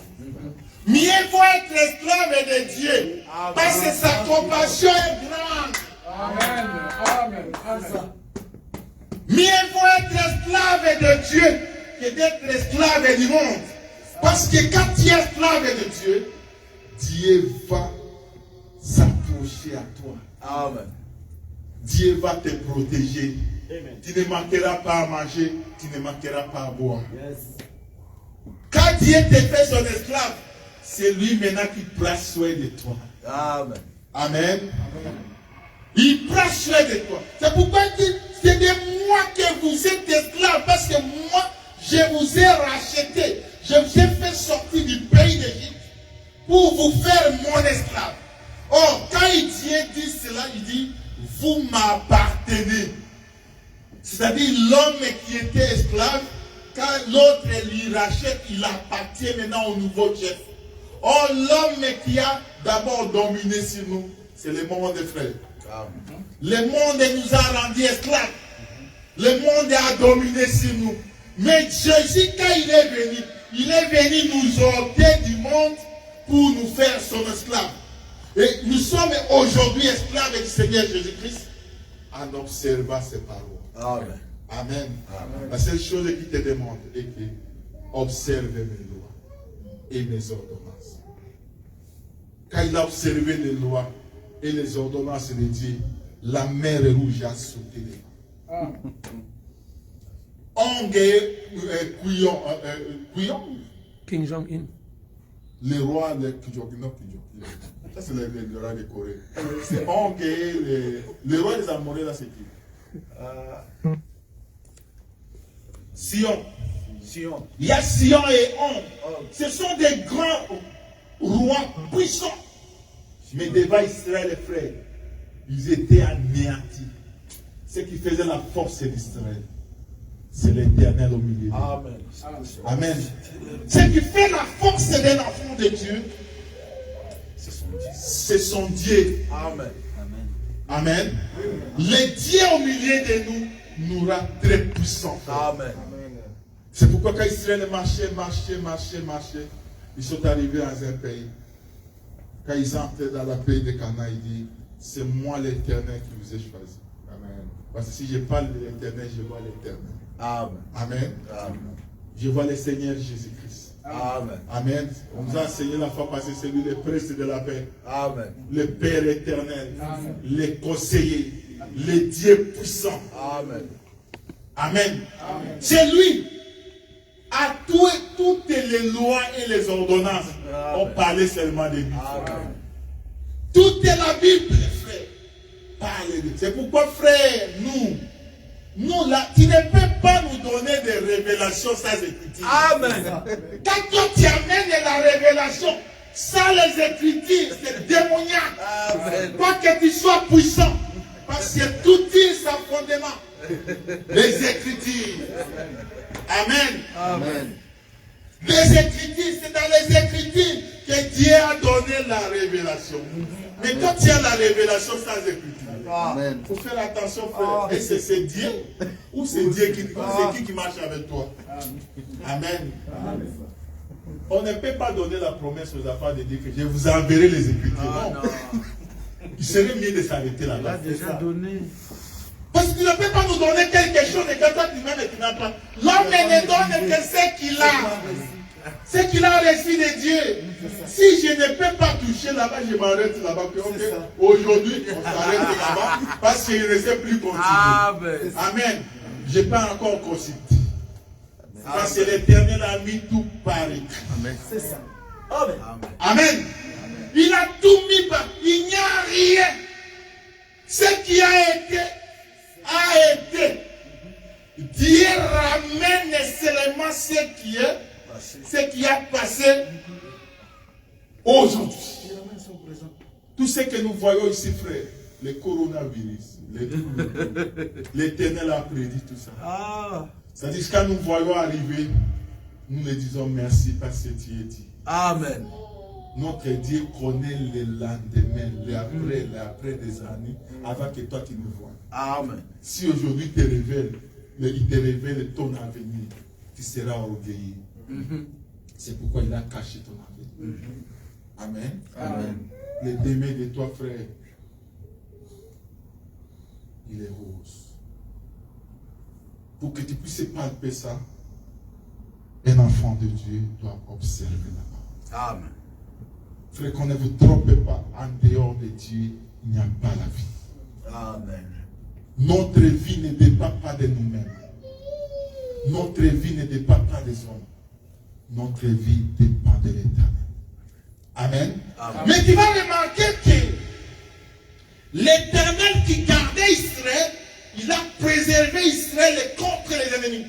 Mieux vaut être esclave de Dieu. Amen. Parce que sa compassion est grande. Amen. Amen. Amen. Mieux vaut être esclave de Dieu que d'être esclave du monde. Parce que quand tu es esclave de Dieu, Dieu va s'approcher à toi. Amen. Dieu va te protéger. Amen. Tu ne manqueras pas à manger, tu ne manqueras pas à boire. Yes. Quand Dieu te fait son esclave, c'est lui maintenant qui prend soin de toi. Amen. Amen. Amen. Il prend soin de toi. C'est pourquoi il dit, c'est de moi que vous êtes esclaves, parce que moi, je vous ai racheté. Je vous ai fait sortir du pays d'Égypte pour vous faire mon esclave. Or, quand Dieu dit cela, il dit, vous m'appartenez. C'est-à-dire l'homme qui était esclave quand l'autre lui rachète, il appartient maintenant au nouveau chef. Or, l'homme qui a d'abord dominé sur nous, c'est le monde des frères. Le monde nous a rendus esclaves. Le monde a dominé sur nous. Mais Jésus, quand il est venu nous ôter du monde pour nous faire son esclave. Et nous sommes aujourd'hui esclaves du Seigneur Jésus-Christ en observant ses paroles. Amen. Amen. Amen. La seule chose qu'il te demande est que observe mes lois et mes ordonnances. Quand il a observé les lois et les ordonnances de Dieu, la mer rouge a sauté les mains. King Jong-un. Le roi de Kijokino. Ça, c'est le roi de Corée. C'est Hong et le roi des Amorés, là, c'est qui? Sion. Il y a Sion et Hong. Ce sont des grands rois puissants. Mais devant Israël, les frères, ils étaient anéantis. Ce qui faisait la force d'Israël, c'est l'Éternel au milieu. Amen. Amen. Ce qui fait la force d'un enfant de Dieu, c'est son Dieu. Amen. Amen. Le Dieu au milieu de nous nous rend très puissants. Amen. C'est pourquoi quand Israël marchait, ils sont arrivés dans un pays. Quand ils entrent dans le pays de Canaan, il dit, c'est moi l'Éternel qui vous ai choisi. Amen. Parce que si je parle de l'Éternel, je vois l'Éternel. Amen. Amen. Amen. Je vois le Seigneur Jésus-Christ. Amen. Amen. On nous a enseigné la fois passée, c'est lui le prince de la paix. Amen. Le Père éternel. Le conseiller. Le Dieu puissant. Amen. Amen. C'est lui. À toutes les lois et les ordonnances, on parlait seulement de lui. Amen. Toute la Bible, frère, parle de lui. C'est pourquoi, frère, nous là, tu ne peux pas nous donner des révélations sans écriture. Amen. Quand toi tu amènes la révélation sans les écritures, c'est démoniaque. Amen. Pas que tu sois puissant, parce que tout tire sans fondement. Les écritures. Amen. Amen. Les écritures, c'est dans les écritures que Dieu a donné la révélation. Mais quand tu as la révélation sans écriture, Amen. il faut faire attention, frère. Et c'est Dieu ou c'est Dieu qui marche avec toi? Amen. On ne peut pas donner la promesse aux enfants de dire que je vous enverrai les écritures. Non. Il serait mieux de s'arrêter là-bas. Déjà donné. Parce que tu ne peux pas nous donner quelque chose et que toi tu-même tu n'as pas. L'homme ne donne que ce qu'il a. Ce qu'il a reçu de Dieu. Si je ne peux pas toucher là-bas, je m'arrête là-bas. Okay. Aujourd'hui, on s'arrête là-bas parce que je ne sais plus continuer. Amen. Amen. Je n'ai pas encore consulté. Parce que l'Éternel a mis tout par écrit. Amen. C'est ça. Amen. Amen. Il a tout mis par. Il n'y a rien. Ce qui a été. Dieu ramène seulement ce qui a passé aujourd'hui. Tout ce que nous voyons ici, frère, le coronavirus, l'Éternel a prédit tout ça. C'est-à-dire que quand nous voyons arriver, nous le disons merci parce que tu es dit. Amen. Notre Dieu connaît le lendemain, l'après des années, avant que toi tu nous vois. Amen. Si aujourd'hui il te révèle ton avenir, tu seras orgueilleux. C'est pourquoi il a caché ton avenir. Amen. Amen. Le demain de toi, frère, il est rose. Pour que tu puisses palper ça, un enfant de Dieu doit observer la parole. Amen. Frère, qu'on ne vous trompe pas, en dehors de Dieu, il n'y a pas la vie. Amen. Notre vie ne dépend pas de nous-mêmes. Notre vie ne dépend pas des hommes. Notre vie dépend de l'Éternel. Amen. Amen. Mais tu vas remarquer que l'Éternel qui gardait Israël, il a préservé Israël contre les ennemis,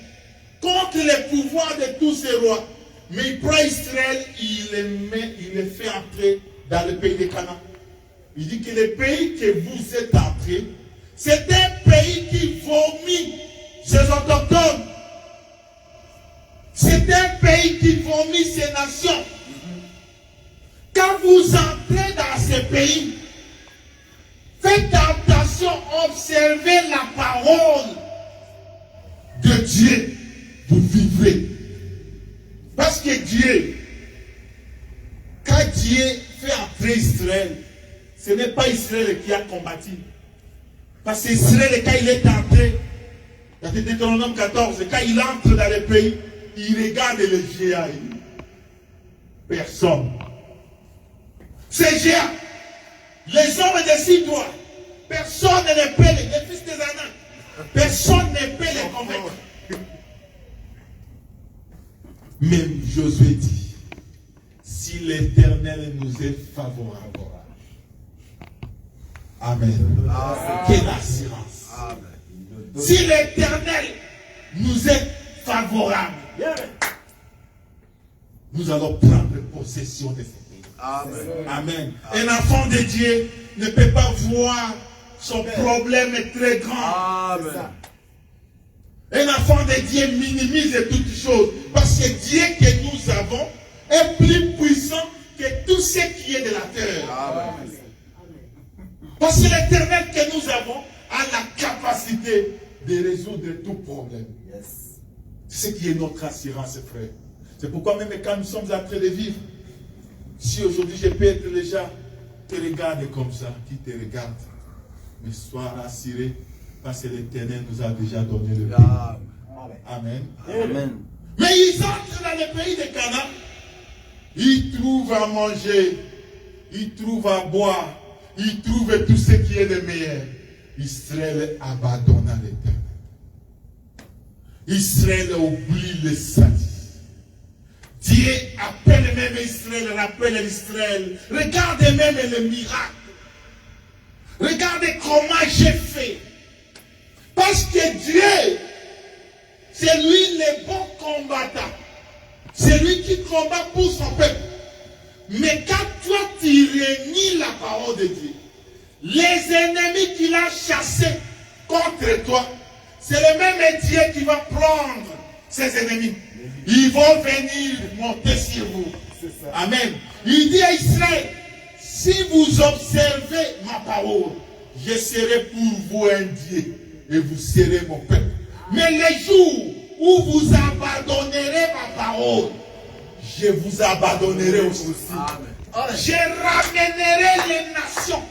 contre les pouvoirs de tous ces rois. Mais il prend Israël, il les fait entrer dans le pays de Canaan. Il dit que le pays que vous êtes entrés, c'est un pays qui vomit ses autochtones. C'est un pays qui vomit ses nations. Quand vous entrez dans ce pays, faites attention, observez la parole de Dieu. Vous vivrez. Parce que Dieu, quand Dieu fait entrer Israël, ce n'est pas Israël qui a combattu. Parce que Israël, quand il est entré, dans Deutéronome 14, quand il entre dans le pays, il regarde les géants. Personne. Ces géants, les hommes de Sidois, personne ne peut les fils des Anak, personne ne peut les convaincre. Même Josué dit, si l'Éternel nous est favorable, Amen. Quelle assurance. Amen. Si l'Éternel nous est favorable, nous allons prendre possession de ce pays. Amen. Amen. Un enfant de Dieu ne peut pas voir son problème est très grand. Amen. Un enfant de Dieu minimise toutes choses. Parce que Dieu que nous avons est plus puissant que tout ce qui est de la terre. Amen. Parce que l'Éternel que nous avons a la capacité de résoudre tout problème. Yes. C'est ce qui est notre assurance, frère. C'est pourquoi même quand nous sommes en train de vivre, si aujourd'hui je peux être les gens qui te regardent comme ça, qui te regardent, mais sois rassuré parce que l'Éternel nous a déjà donné le pays. Amen. Amen. Mais ils entrent dans le pays de Canaan, ils trouvent à manger, ils trouvent à boire, ils trouvent tout ce qui est de meilleur. Israël abandonna l'Éternel. Israël oublie le salut. Dieu appelle même Israël, rappelle Israël. Regardez même le miracle. Regardez comment j'ai fait. Parce que Dieu, c'est lui le bon combattant. C'est lui qui combat pour son peuple. Mais quand toi tu réunis la parole de Dieu, les ennemis qu'il a chassés contre toi, c'est le même Dieu qui va prendre ses ennemis. Ils vont venir monter sur vous. Amen. Il dit à Israël, si vous observez ma parole, je serai pour vous un Dieu et vous serez mon peuple. Mais les jours où vous abandonnerez ma parole, je vous abandonnerai aussi. Amen. Je ramènerai les nations.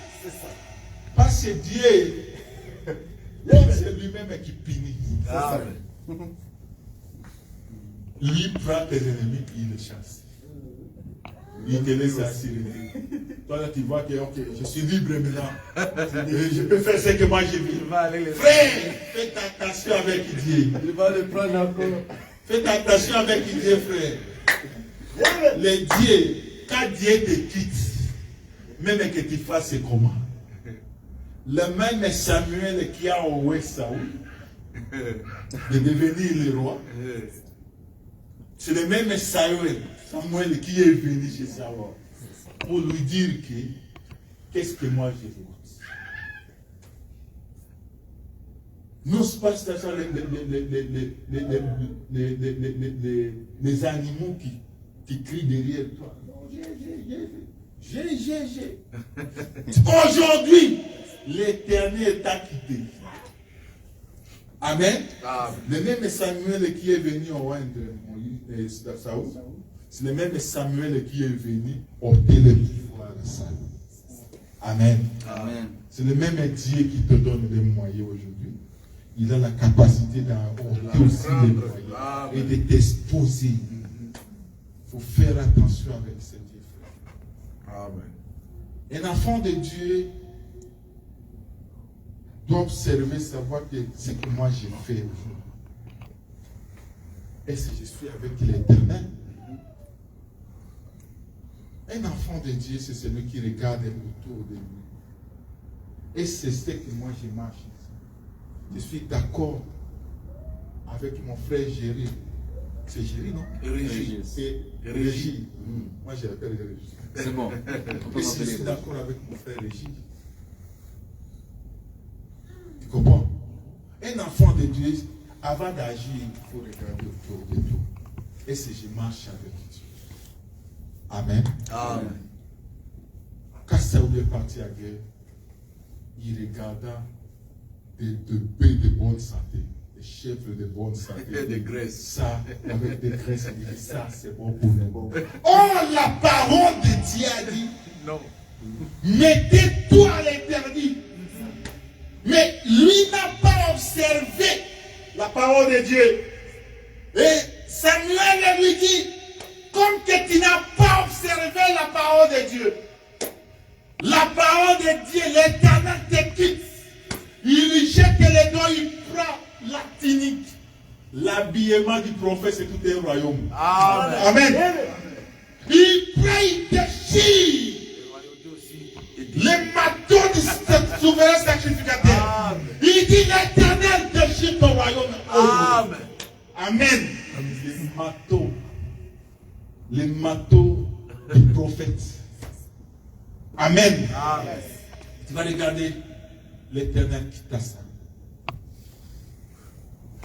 Parce que Dieu, c'est lui-même qui punit. Amen. Lui prend tes ennemis et il les chasse. Il te laisse assurer. Toi là tu vois que ok, je suis libre maintenant. Je peux faire ce que moi je veux. Frère, faites attention avec Dieu. Il va le prendre encore. Faites attention avec Dieu, frère. Les dieux, quand Dieu te quitte, même que tu fasses comment? Le même Samuel qui a envoyé Saoul de devenir le roi. C'est le même Samuel qui est venu chez Saoul pour lui dire que qu'est-ce que moi je veux. Non, c'est pas ça les animaux qui crient derrière toi. J'ai. Aujourd'hui, l'Éternel t'a quitté. Amen. Le même Samuel qui est venu au roi de Saoul, c'est le même Samuel qui est venu ôter le pouvoir de Saül. Amen. Amen. C'est le même Dieu qui te donne les moyens aujourd'hui. Il a la capacité d'ôter aussi les moyens et de t'exposer. Il faut faire attention avec ce Dieu, frère. Amen. Un enfant de Dieu doit observer, savoir que ce que moi j'ai fait aujourd'hui. Est-ce que je suis avec l'Éternel? Un enfant de Dieu, c'est celui qui regarde autour de lui. Et c'est ce que moi je marche. Je suis d'accord avec mon frère Géry. C'est Géry, non? Régis. Régis. Moi je l'appelle Régis. C'est bon. Je suis d'accord avec mon frère Régis. Tu comprends? Un enfant de Dieu, avant d'agir, il faut regarder autour de tout. Et c'est je marche avec Dieu. Amen. Amen. Quand Saül est parti à la guerre, il regarda des bœufs de bonne santé, des chèvres de bonne santé. Et de graisse. Ça, avec des graisses, il dit ça, c'est bon pour nous. Oh, la parole de Dieu a dit, Non. mettez tout à l'interdit. Mais lui n'a pas observé la parole de Dieu. Et Samuel lui dit, comme que tu n'as pas observé la parole de Dieu, la parole de Dieu, l'Éternel te quitte. Il jette les doigts, il prend la tunique. L'habillement du prophète, c'est tout un royaume. Amen. Amen. Il prend, il déchire les marteaux du souverain sacrificateur. Amen. Il dit, l'Éternel déchire ton royaume. Amen. Amen. Les marteaux du prophète. Amen. Amen. Tu vas regarder, l'Éternel quitta ça.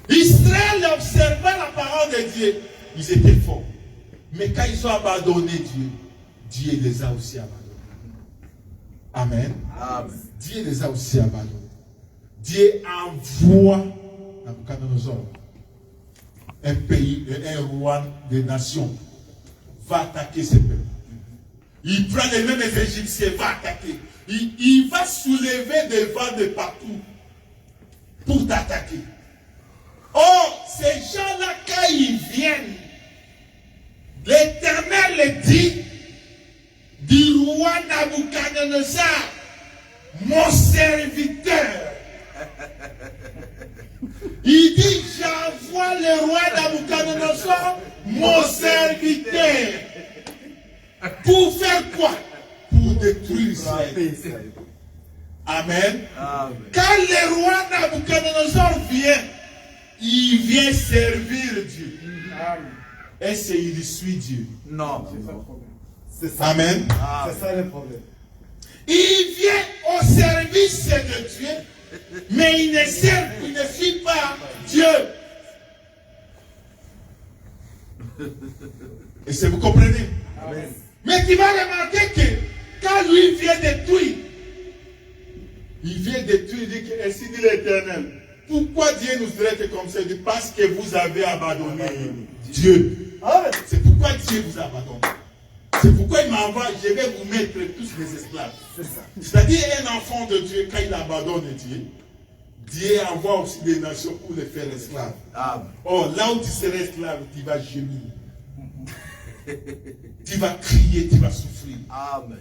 Israël observait la parole de Dieu. Ils étaient forts. Mais quand ils ont abandonné Dieu, Dieu les a aussi abandonnés. Amen. Amen. Dieu les a aussi abandonnés. Dieu envoie Nabucodonosor, un pays, un roi des nations, va attaquer ces peuples. Il prend les mêmes Égyptiens, va attaquer. Il va soulever des vents de partout pour t'attaquer. Oh, ces gens-là, quand ils viennent, l'Éternel dit du roi Nabucodonosor, mon serviteur. Il dit, j'envoie le roi Nabucodonosor, mon serviteur. Pour faire quoi? Pour détruire Israël. Amen. Amen. Quand le roi Nabucodonosor vient, il vient servir Dieu. Est-ce qu'il suit Dieu? Non. C'est ça. Amen. C'est ça le problème. Il vient au service de Dieu, mais il ne suit pas Dieu. Et c'est vous comprenez? Amen. Mais tu vas remarquer que quand lui vient détruire, il vient détruire, il dit que ainsi dit l'Éternel. Pourquoi Dieu nous traite comme ça? Parce que vous avez abandonné Dieu. C'est pourquoi Dieu vous a abandonné. C'est pourquoi il m'envoie, je vais vous mettre tous les esclaves. C'est-à-dire un enfant de Dieu, quand il abandonne Dieu, Dieu envoie aussi des nations pour les faire esclaves. Amen. Oh, là où tu serais esclave, tu vas gémir. Tu vas crier, tu vas souffrir. Amen.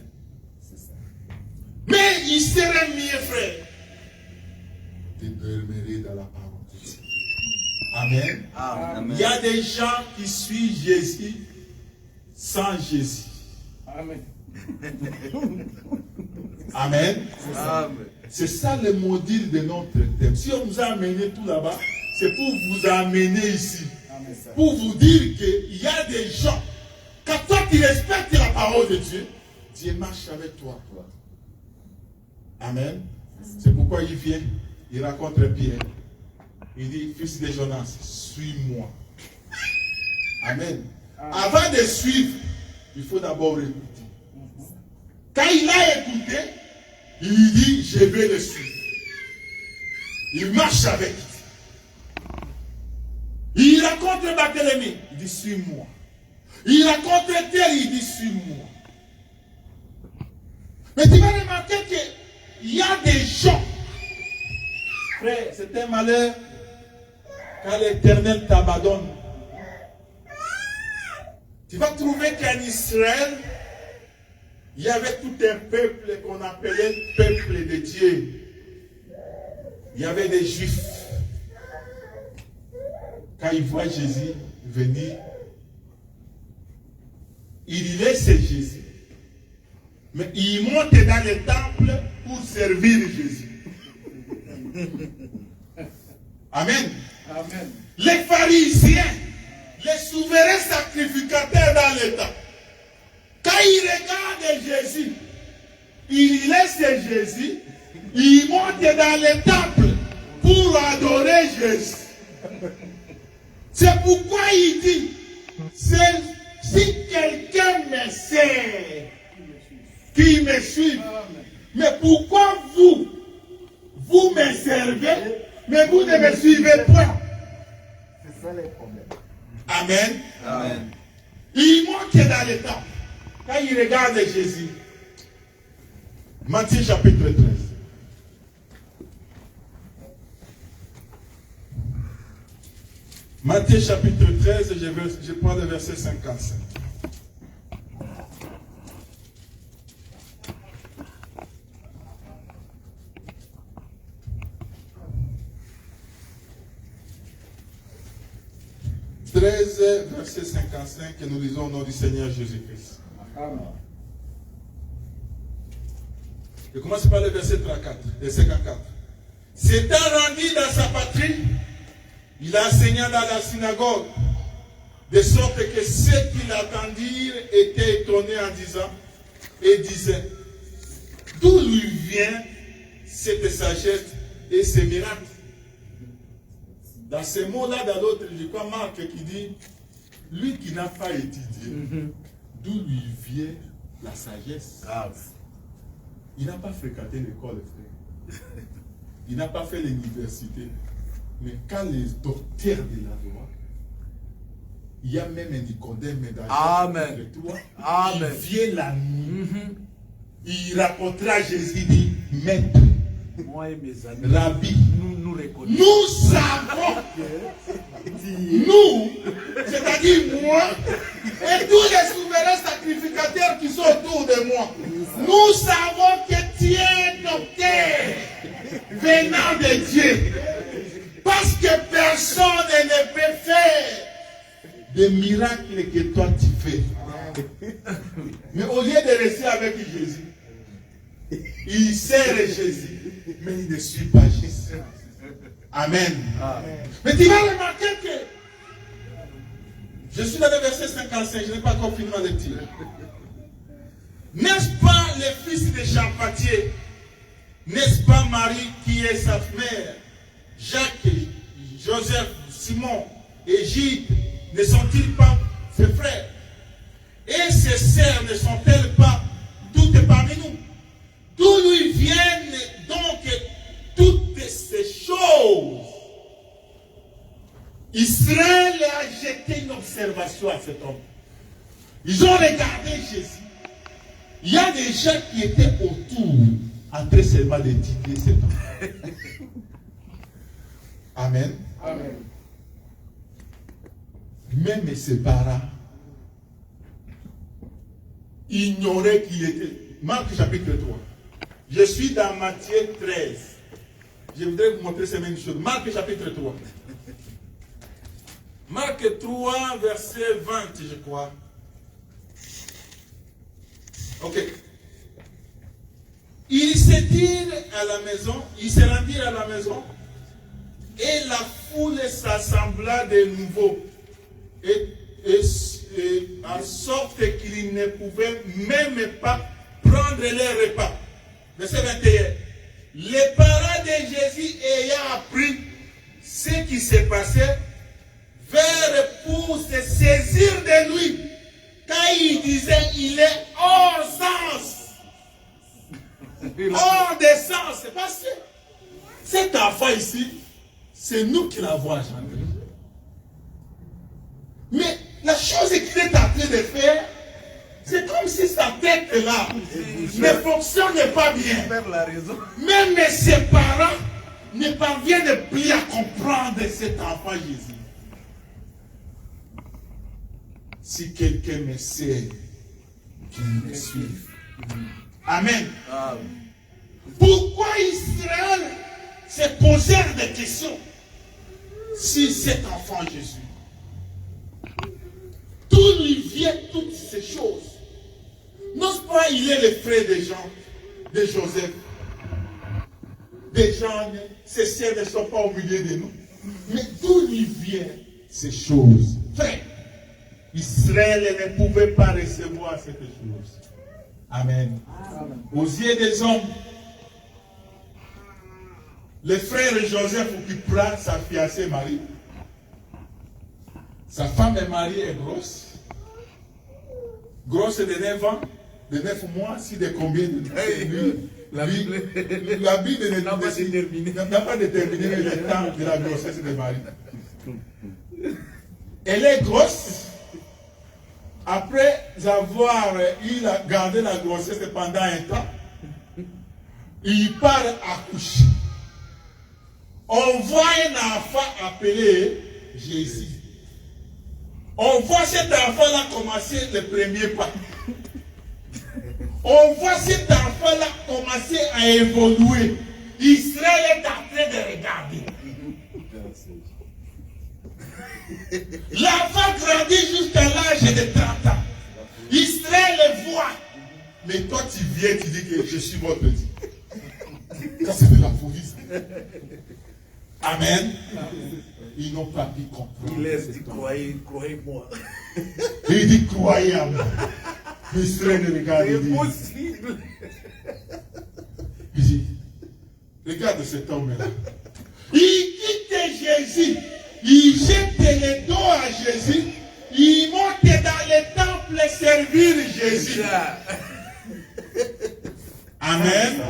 Mais il serait mieux, frère, de demeurer dans la parole de Dieu. Amen. Amen. Il y a des gens qui suivent Jésus sans Jésus. Amen. Amen. Amen. C'est ça le module de notre thème. Si on vous a amené tout là-bas, c'est pour vous amener ici. Amen. Pour vous dire qu'il y a des gens, quand toi tu respectes la parole de Dieu, Dieu marche avec toi. Amen. C'est pourquoi il vient, il rencontre Pierre. Il dit, fils de Jonas, suis-moi. Amen. Avant de suivre, il faut d'abord écouter. Quand il a écouté, il dit, je vais le suivre. Il marche avec. Il rencontre Barthélemy, il dit, suis-moi. Il rencontre Pierre, il dit, suis-moi. Mais tu vas remarquer qu'il y a des gens, frère, c'est un malheur quand l'Éternel t'abandonne. Tu vas trouver qu'en Israël, il y avait tout un peuple qu'on appelait peuple de Dieu. Il y avait des Juifs. Quand ils voient Jésus venir, ils laissent Jésus. Mais ils montent dans le temple pour servir Jésus. Amen. Amen. Les pharisiens, les souverains sacrificateurs dans le temple, quand ils regardent Jésus, ils laissent Jésus, ils montent dans le temple pour adorer Jésus. C'est pourquoi il dit, Si quelqu'un me sert, qui me suit. Mais pourquoi vous me servez, mais vous ne me suivez pas? C'est ça le problème. Amen. Amen. Il manque dans le temps. Quand il regarde Jésus, Matthieu chapitre 13. Matthieu chapitre 13, je prends le verset 55. Verset 55, que nous lisons au nom du Seigneur Jésus-Christ. Amen. Je commence par le verset 34, le 54. S'étant rendu dans sa patrie, il enseigna dans la synagogue, de sorte que ceux qui l'attendirent étaient étonnés en disant, et disaient, d'où lui vient cette sagesse et ces miracles? Dans ces mots-là, dans l'autre, je crois Marc qui dit, lui qui n'a pas étudié, d'où lui vient la sagesse? Il n'a pas fréquenté l'école, frère. Il n'a pas fait l'université. Mais quand les docteurs de la loi, il y a même un Nicodème dans Amen. Amen. il vient la nuit. Il racontera à Jésus, il dit, Maître, Moi et mes amis, Rabbi, nous reconnaissons. nous savons, nous, c'est-à-dire moi, et tous les souverains sacrificateurs qui sont autour de moi, nous savons que tu es docteur venant de Dieu. Parce que personne ne peut faire des miracles que toi tu fais. Mais au lieu de rester avec Jésus, il sert Jésus, mais il ne suit pas Jésus. Amen. Mais tu vas remarquer que je suis dans le verset 55, je n'ai pas encore fini ma lecture. N'est-ce pas le fils de Champatier? N'est-ce pas Marie qui est sa mère? Jacques, Joseph, Simon et Jude, ne sont-ils pas ses frères? Et ses sœurs ne sont-elles pas toutes parmi nous? D'où lui viennent donc toutes ces choses? Israël a jeté une observation à cet homme. Ils ont regardé Jésus. Il y a des gens qui étaient autour en train seulement d'étudier cet homme. Amen. Amen. Même ses parents ignoraient qu'il était. Marc chapitre 3. Je suis dans Matthieu 13. Je voudrais vous montrer ces mêmes choses. Marc chapitre 3. Marc 3, verset 20, je crois. Ok. Ils se rendirent à la maison. Et la foule s'assembla de nouveau, en sorte qu'ils ne pouvaient même pas prendre leur repas. Verset 21. Les parents de Jésus ayant appris ce qui s'est passé, vinrent pour se saisir de lui, quand il disait il est hors sens. Hors de sens. C'est parce que cet enfant ici, c'est nous qui l'avons engendré. Mais la chose qu'il est en train de faire, c'est comme si sa tête là ne fonctionne pas bien. Même ses parents ne parviennent plus à comprendre cet enfant Jésus. Si quelqu'un me sert, qu'il me suive. Amen. Pourquoi Israël se posait des questions? Si cet enfant Jésus, d'où lui viennent toutes ces choses? N'est-ce pas il est le frère de Jean, de Joseph, de Jean, ses sœurs ne sont pas au milieu de nous. Mais d'où lui viennent ces choses? Frère, Israël ne pouvait pas recevoir cette chose. Amen. Amen. Aux yeux des hommes, le frère Joseph qui prend sa fiancée Marie, Sa femme est mariée, est grosse. Grosse de 9 ans, de 9 mois, si de combien de temps. La Bible n'a pas déterminé le temps de la grossesse de Marie. Elle est grosse. Après avoir gardé la grossesse pendant un temps, il part accoucher. On voit un enfant appelé Jésus. On voit cet enfant-là commencer le premier pas. On voit cet enfant-là commencer à évoluer. Israël est en train de regarder. L'enfant grandit jusqu'à l'âge de 30 ans. Israël le voit. Mais toi tu viens, tu dis que je suis votre petit. Ça c'est de la folie. Amen. Ils n'ont pas pu comprendre. Il laisse dit croyez-moi. Il dit croyez en moi. Israël regarde et dit. Impossible. Il dit, regarde cet homme-là. Il quitte Jésus. Il jette le dos à Jésus. Il monte dans le temple servir Jésus. Amen.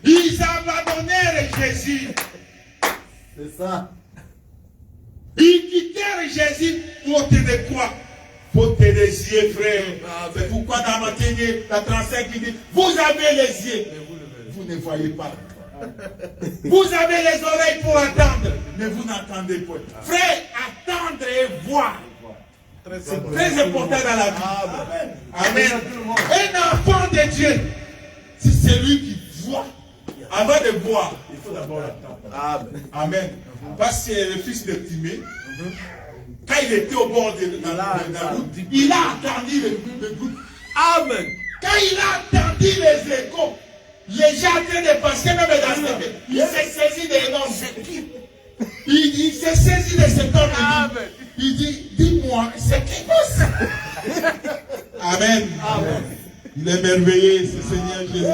Ils abandonnèrent Jésus. C'est ça. Ils quittèrent Jésus pour te de quoi? Pour te des yeux, frère. C'est pourquoi dans Matthieu, la 35, il dit, vous avez les yeux, vous ne voyez pas. Vous avez les oreilles pour attendre, mais vous n'entendez pas. Frère, attendre et voir. C'est très important dans la vie. Amen. Un enfant de Dieu, c'est celui qui voit. Avant de voir, il faut d'abord attendre. Amen. Parce que le fils de Timée, quand il était au bord de la route, il a entendu le groupe. Amen. Quand il a entendu les échos, les gens en train de passer même dans cette ville, il s'est saisi des noms. Il s'est saisi de cet homme. Amen. Il dit, dis-moi, c'est qui passe? Amen. Amen. Il est merveilleux, ce Seigneur Jésus.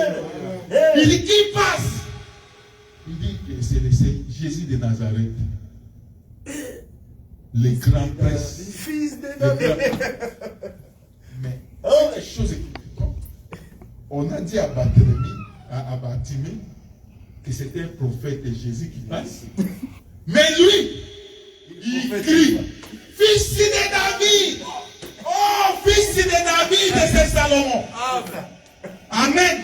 Il dit, qui passe? Il dit que c'est Jésus de Nazareth. Les grands prêtres. Fils de David. Mais une chose qui compte, on a dit à Bartimée que c'était un prophète de Jésus qui passe. Mais lui, il crie, fils de David. Oh, fils de David, c'est Salomon. Amen.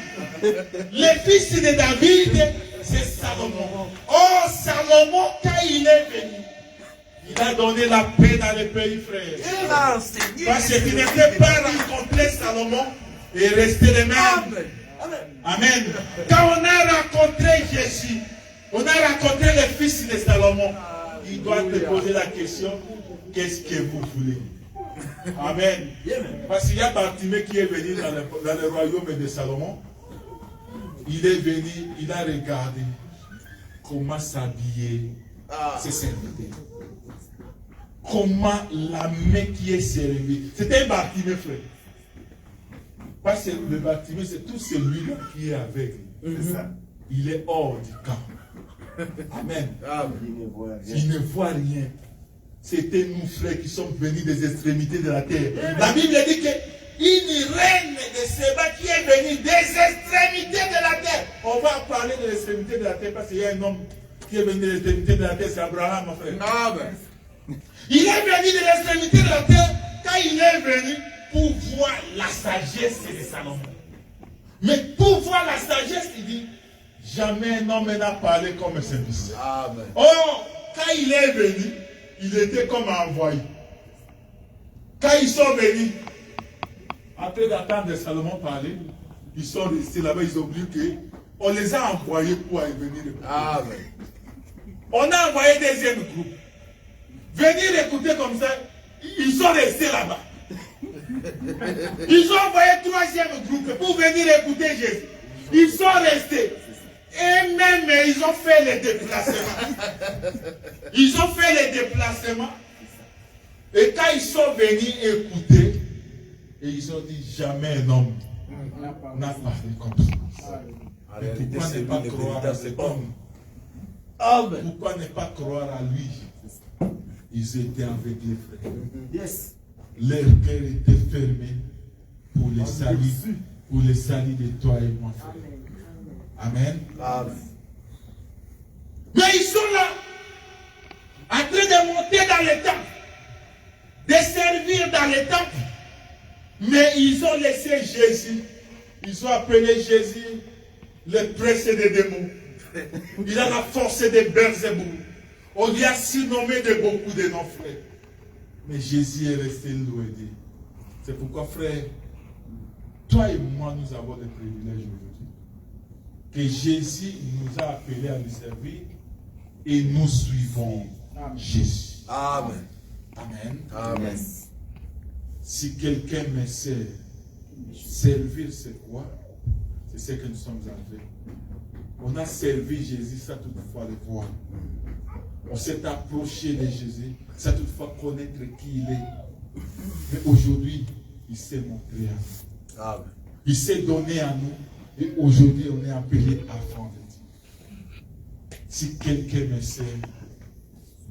Le fils de David, c'est Salomon. Oh, Salomon, quand il est venu, il a donné la paix dans le pays, frère. Parce qu'il n'était pas rencontré Salomon et resté le même. Amen. Quand on a rencontré Jésus, on a rencontré le fils de Salomon, il doit te poser la question, qu'est-ce que vous voulez? Amen. Parce qu'il y a Bartimée qui est venu dans le royaume de Salomon. Il est venu, il a regardé comment s'habiller ses serviteurs. Comment la main qui est servie. C'était un Bartimée, frère. Parce que le Bartimée, c'est tout celui-là qui est aveugle. Il est hors du camp. Amen. Il ne voit rien. C'était nous, frères, qui sommes venus des extrémités de la terre. La Bible dit qu'une reine de Séba qui est venue des extrémités de la terre. On va parler de l'extrémité de la terre parce qu'il y a un homme qui est venu des extrémités de la terre, c'est Abraham, mon frère. Il est venu de l'extrémité de la terre quand il est venu pour voir la sagesse de Salomon. Mais pour voir la sagesse, il dit, jamais un homme n'a parlé comme celui-ci. Oh, quand il est venu, il était comme envoyé. Quand ils sont venus, après d'attendre Salomon parler, ils sont restés là-bas, ils ont oublié qu'on les a envoyés pour venir écouter. On a envoyé deuxième groupe. Venir écouter comme ça, ils sont restés là-bas. Ils ont envoyé troisième groupe pour venir écouter Jésus. Ils sont restés. Et même ils ont fait les déplacements. Ils ont fait les déplacements. Et quand ils sont venus écouter, et ils ont dit jamais un homme n'a parlé comme ça. Mais pourquoi ne pas croire à cet homme? Pourquoi ne pas croire à lui? Ils étaient aveuglés, frère. Yes. Leur cœur était fermé pour les salis de toi et moi, frère. Amen. Amen. Mais ils sont là, en train de monter dans les temples, de servir dans les temples. Mais ils ont laissé Jésus. Ils ont appelé Jésus le prince des démons. Il a la force de Belzébuth. On lui a surnommé de beaucoup de noms, frère. Mais Jésus est resté loin. C'est pourquoi, frère, toi et moi, nous avons des privilèges aujourd'hui. Que Jésus nous a appelés à lui servir et nous suivons Jésus. Amen. Amen. Amen. Si quelqu'un me sert, servir c'est quoi? C'est ce que nous sommes entrés. On a servi Jésus sans toutefois le voir. On s'est approché de Jésus sans toutefois connaître qui il est. Mais aujourd'hui, il s'est montré à nous. Amen. Il s'est donné à nous. Et aujourd'hui, on est appelé à fond de Dieu. Si quelqu'un me sert,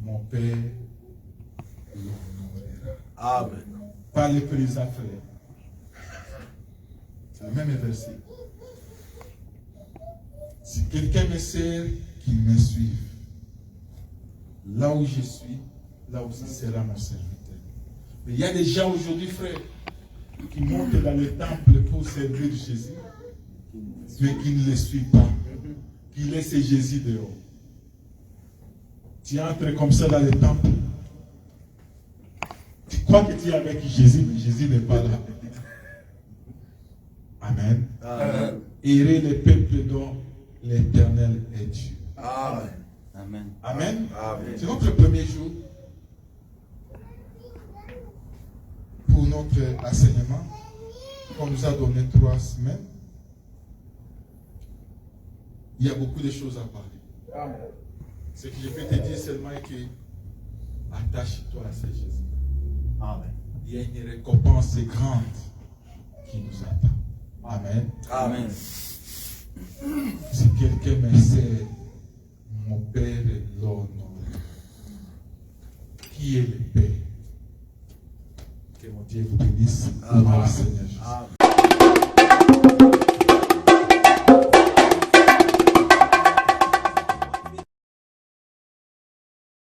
mon Père l'honorera. Amen. Pas les présents, frère. C'est le même verset. Si quelqu'un me sert, qu'il me suive. Là où je suis, là aussi sera mon serviteur. Mais il y a des gens aujourd'hui, frère, qui montent dans le temple pour servir Jésus, mais qui ne le suivent pas, qui laissent Jésus dehors. Tu entres comme ça dans le temple. Tu crois que tu es avec Jésus, mais Jésus n'est pas là. Amen. Amen. Errez les peuples dont l'Éternel est Dieu. Amen. Amen. Amen. Amen. C'est notre premier jour pour notre enseignement qu'on nous a donné 3 semaines. Il y a beaucoup de choses à parler. Amen. Ce que je peux te dire seulement est que attache-toi à ce Jésus. Amen. Il y a une récompense grande qui nous attend. Amen. Amen. Si quelqu'un me sert, mon Père l'honore. Qui est le Père? Que mon Dieu vous bénisse. Amen. Seigneur.